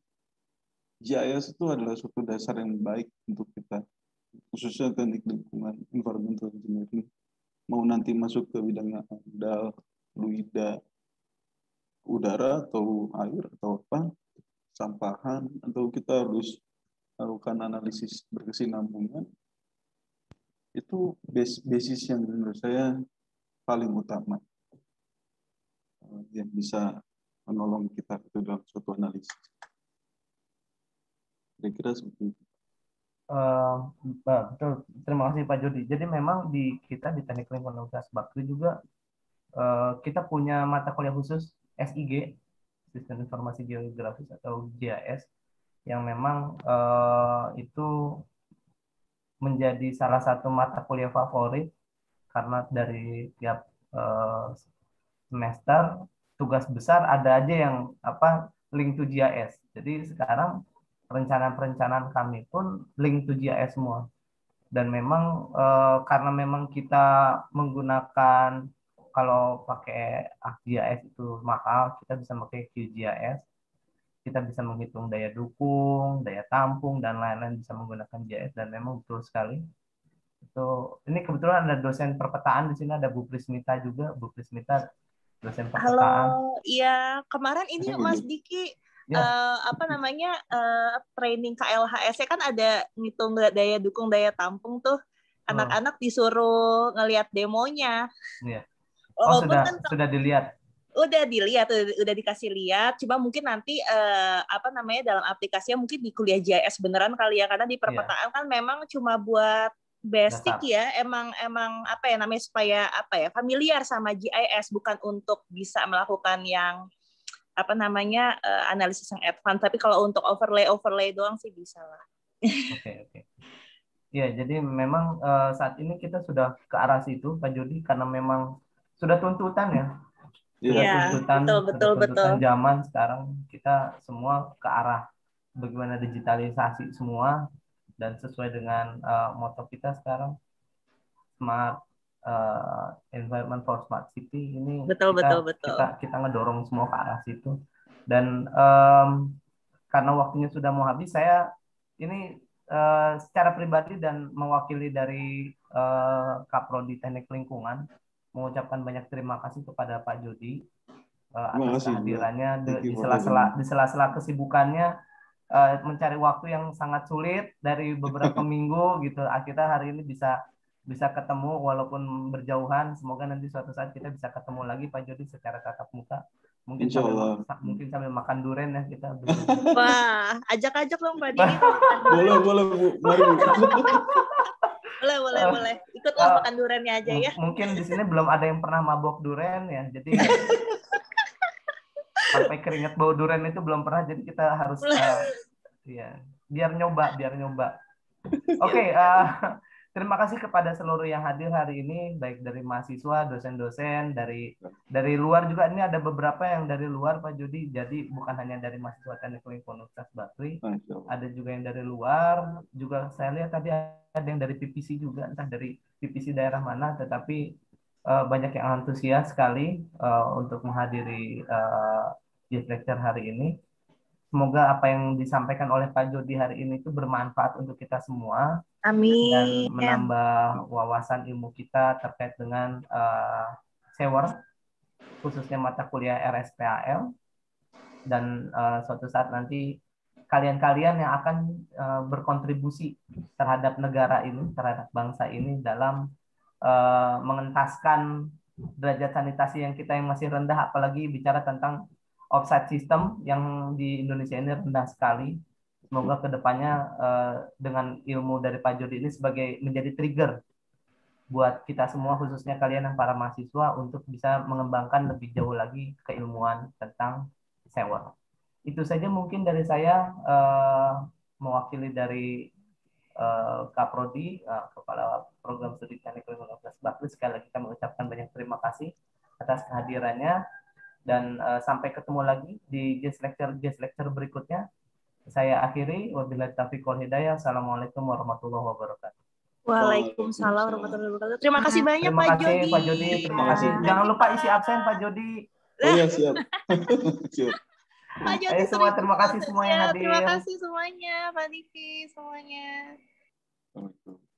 GIS itu adalah suatu dasar yang baik untuk kita, khususnya teknik lingkungan, environmental engineering. Mau nanti masuk ke bidang amdal, fluida, udara atau air atau apa, sampahan, atau kita harus melakukan analisis berkesinambungan, itu basis yang menurut saya paling utama yang bisa menolong kita dalam suatu analisis. Kira-kira seperti itu. Betul, terima kasih Pak Jody. Jadi memang di kita di Teknik Lingkungan Universitas Bakri juga kita punya mata kuliah khusus SIG, Sistem Informasi Geografis atau GIS, yang memang itu menjadi salah satu mata kuliah favorit karena dari tiap semester tugas besar ada aja yang link to GIS. Jadi sekarang perencanaan-perencanaan kami pun link to GIS semua. Dan memang karena memang kita menggunakan, kalau pakai ArcGIS itu mahal, kita bisa pakai QGIS. Kita bisa menghitung daya dukung, daya tampung, dan lain-lain bisa menggunakan GIS. Dan memang betul sekali. Ini kebetulan ada dosen perpetaan di sini, ada Bu Prismita juga. Bu Prismita, dosen perpetaan. Halo, iya kemarin ini Mas Diki training KLHS kan ada ngitung daya dukung daya tampung tuh, anak-anak disuruh ngelihat demonya. Iya. Oh, sudah dilihat. Udah dilihat, udah dikasih lihat. Cuma mungkin nanti dalam aplikasinya mungkin di kuliah GIS beneran kali ya, karena di perpetaan kan memang cuma buat basic ya, emang namanya supaya familiar sama GIS, bukan untuk bisa melakukan yang analisis yang advance. Tapi kalau untuk overlay doang sih bisa lah. Oke. Ya, jadi memang saat ini kita sudah ke arah situ, Pak Jody, karena memang sudah tuntutan ya. Tuntutan zaman sekarang, kita semua ke arah bagaimana digitalisasi semua, dan sesuai dengan moto kita sekarang, smart environment for smart city. Ini kita ngedorong semua ke arah situ. Dan karena waktunya sudah mau habis, saya ini secara pribadi dan mewakili dari Kaprodi Teknik Lingkungan mengucapkan banyak terima kasih kepada Pak Jody atas kehadirannya di sela-sela kesibukannya, mencari waktu yang sangat sulit dari beberapa minggu gitu. Akhirnya hari ini bisa ketemu walaupun berjauhan. Semoga nanti suatu saat kita bisa ketemu lagi Pak Jody secara tatap muka. Mungkin sambil makan durian ya kita. Wah, ajak-ajak dong Pak Dini. Boleh Bu. Mari Bu. Boleh. Ikutlah makan duriannya aja ya. Mungkin di sini belum ada yang pernah mabok durian ya. Jadi sampai keringat bau durian itu belum pernah, jadi kita harus biar nyoba. Oke, Terima kasih kepada seluruh yang hadir hari ini, baik dari mahasiswa, dosen-dosen, dari luar juga. Ini ada beberapa yang dari luar, Pak Jody. Jadi bukan hanya dari mahasiswa Teknik Lingkungan Universitas Bakri, ada juga yang dari luar. Juga saya lihat tadi ada yang dari PPC juga, entah dari PPC daerah mana, tetapi banyak yang antusias sekali untuk menghadiri Youth Lecture hari ini. Semoga apa yang disampaikan oleh Pak Jody hari ini itu bermanfaat untuk kita semua. Amin. Dan menambah wawasan ilmu kita terkait dengan sewer, khususnya mata kuliah RSPAL. Dan suatu saat nanti kalian-kalian yang akan berkontribusi terhadap negara ini, terhadap bangsa ini dalam mengentaskan derajat sanitasi yang kita yang masih rendah, apalagi bicara tentang offsite system yang di Indonesia ini rendah sekali. Semoga kedepannya dengan ilmu dari Pak Jody ini sebagai menjadi trigger buat kita semua, khususnya kalian yang para mahasiswa, untuk bisa mengembangkan lebih jauh lagi keilmuan tentang sewer. Itu saja mungkin dari saya, mewakili dari Kaprodi, Kepala Program Studi Teknik Lingkungan Universitas Bakri. Sekali lagi kami mengucapkan banyak terima kasih atas kehadirannya, dan sampai ketemu lagi di guest lecture berikutnya. Saya akhiri, wabillahi taufiq wal hidayah. Assalamualaikum warahmatullahi wabarakatuh. Waalaikumsalam warahmatullahi wabarakatuh. Terima kasih banyak Terima Pak kasih Jody. Pak Jody. Terima kasih. Jangan lupa isi absen Pak Jody. Oh ya, siap. Siap. Pak Jody, Ayo semua, terima kasih semua yang hadir. Terima kasih semuanya, Pak Diki, semuanya. Assalamualaikum.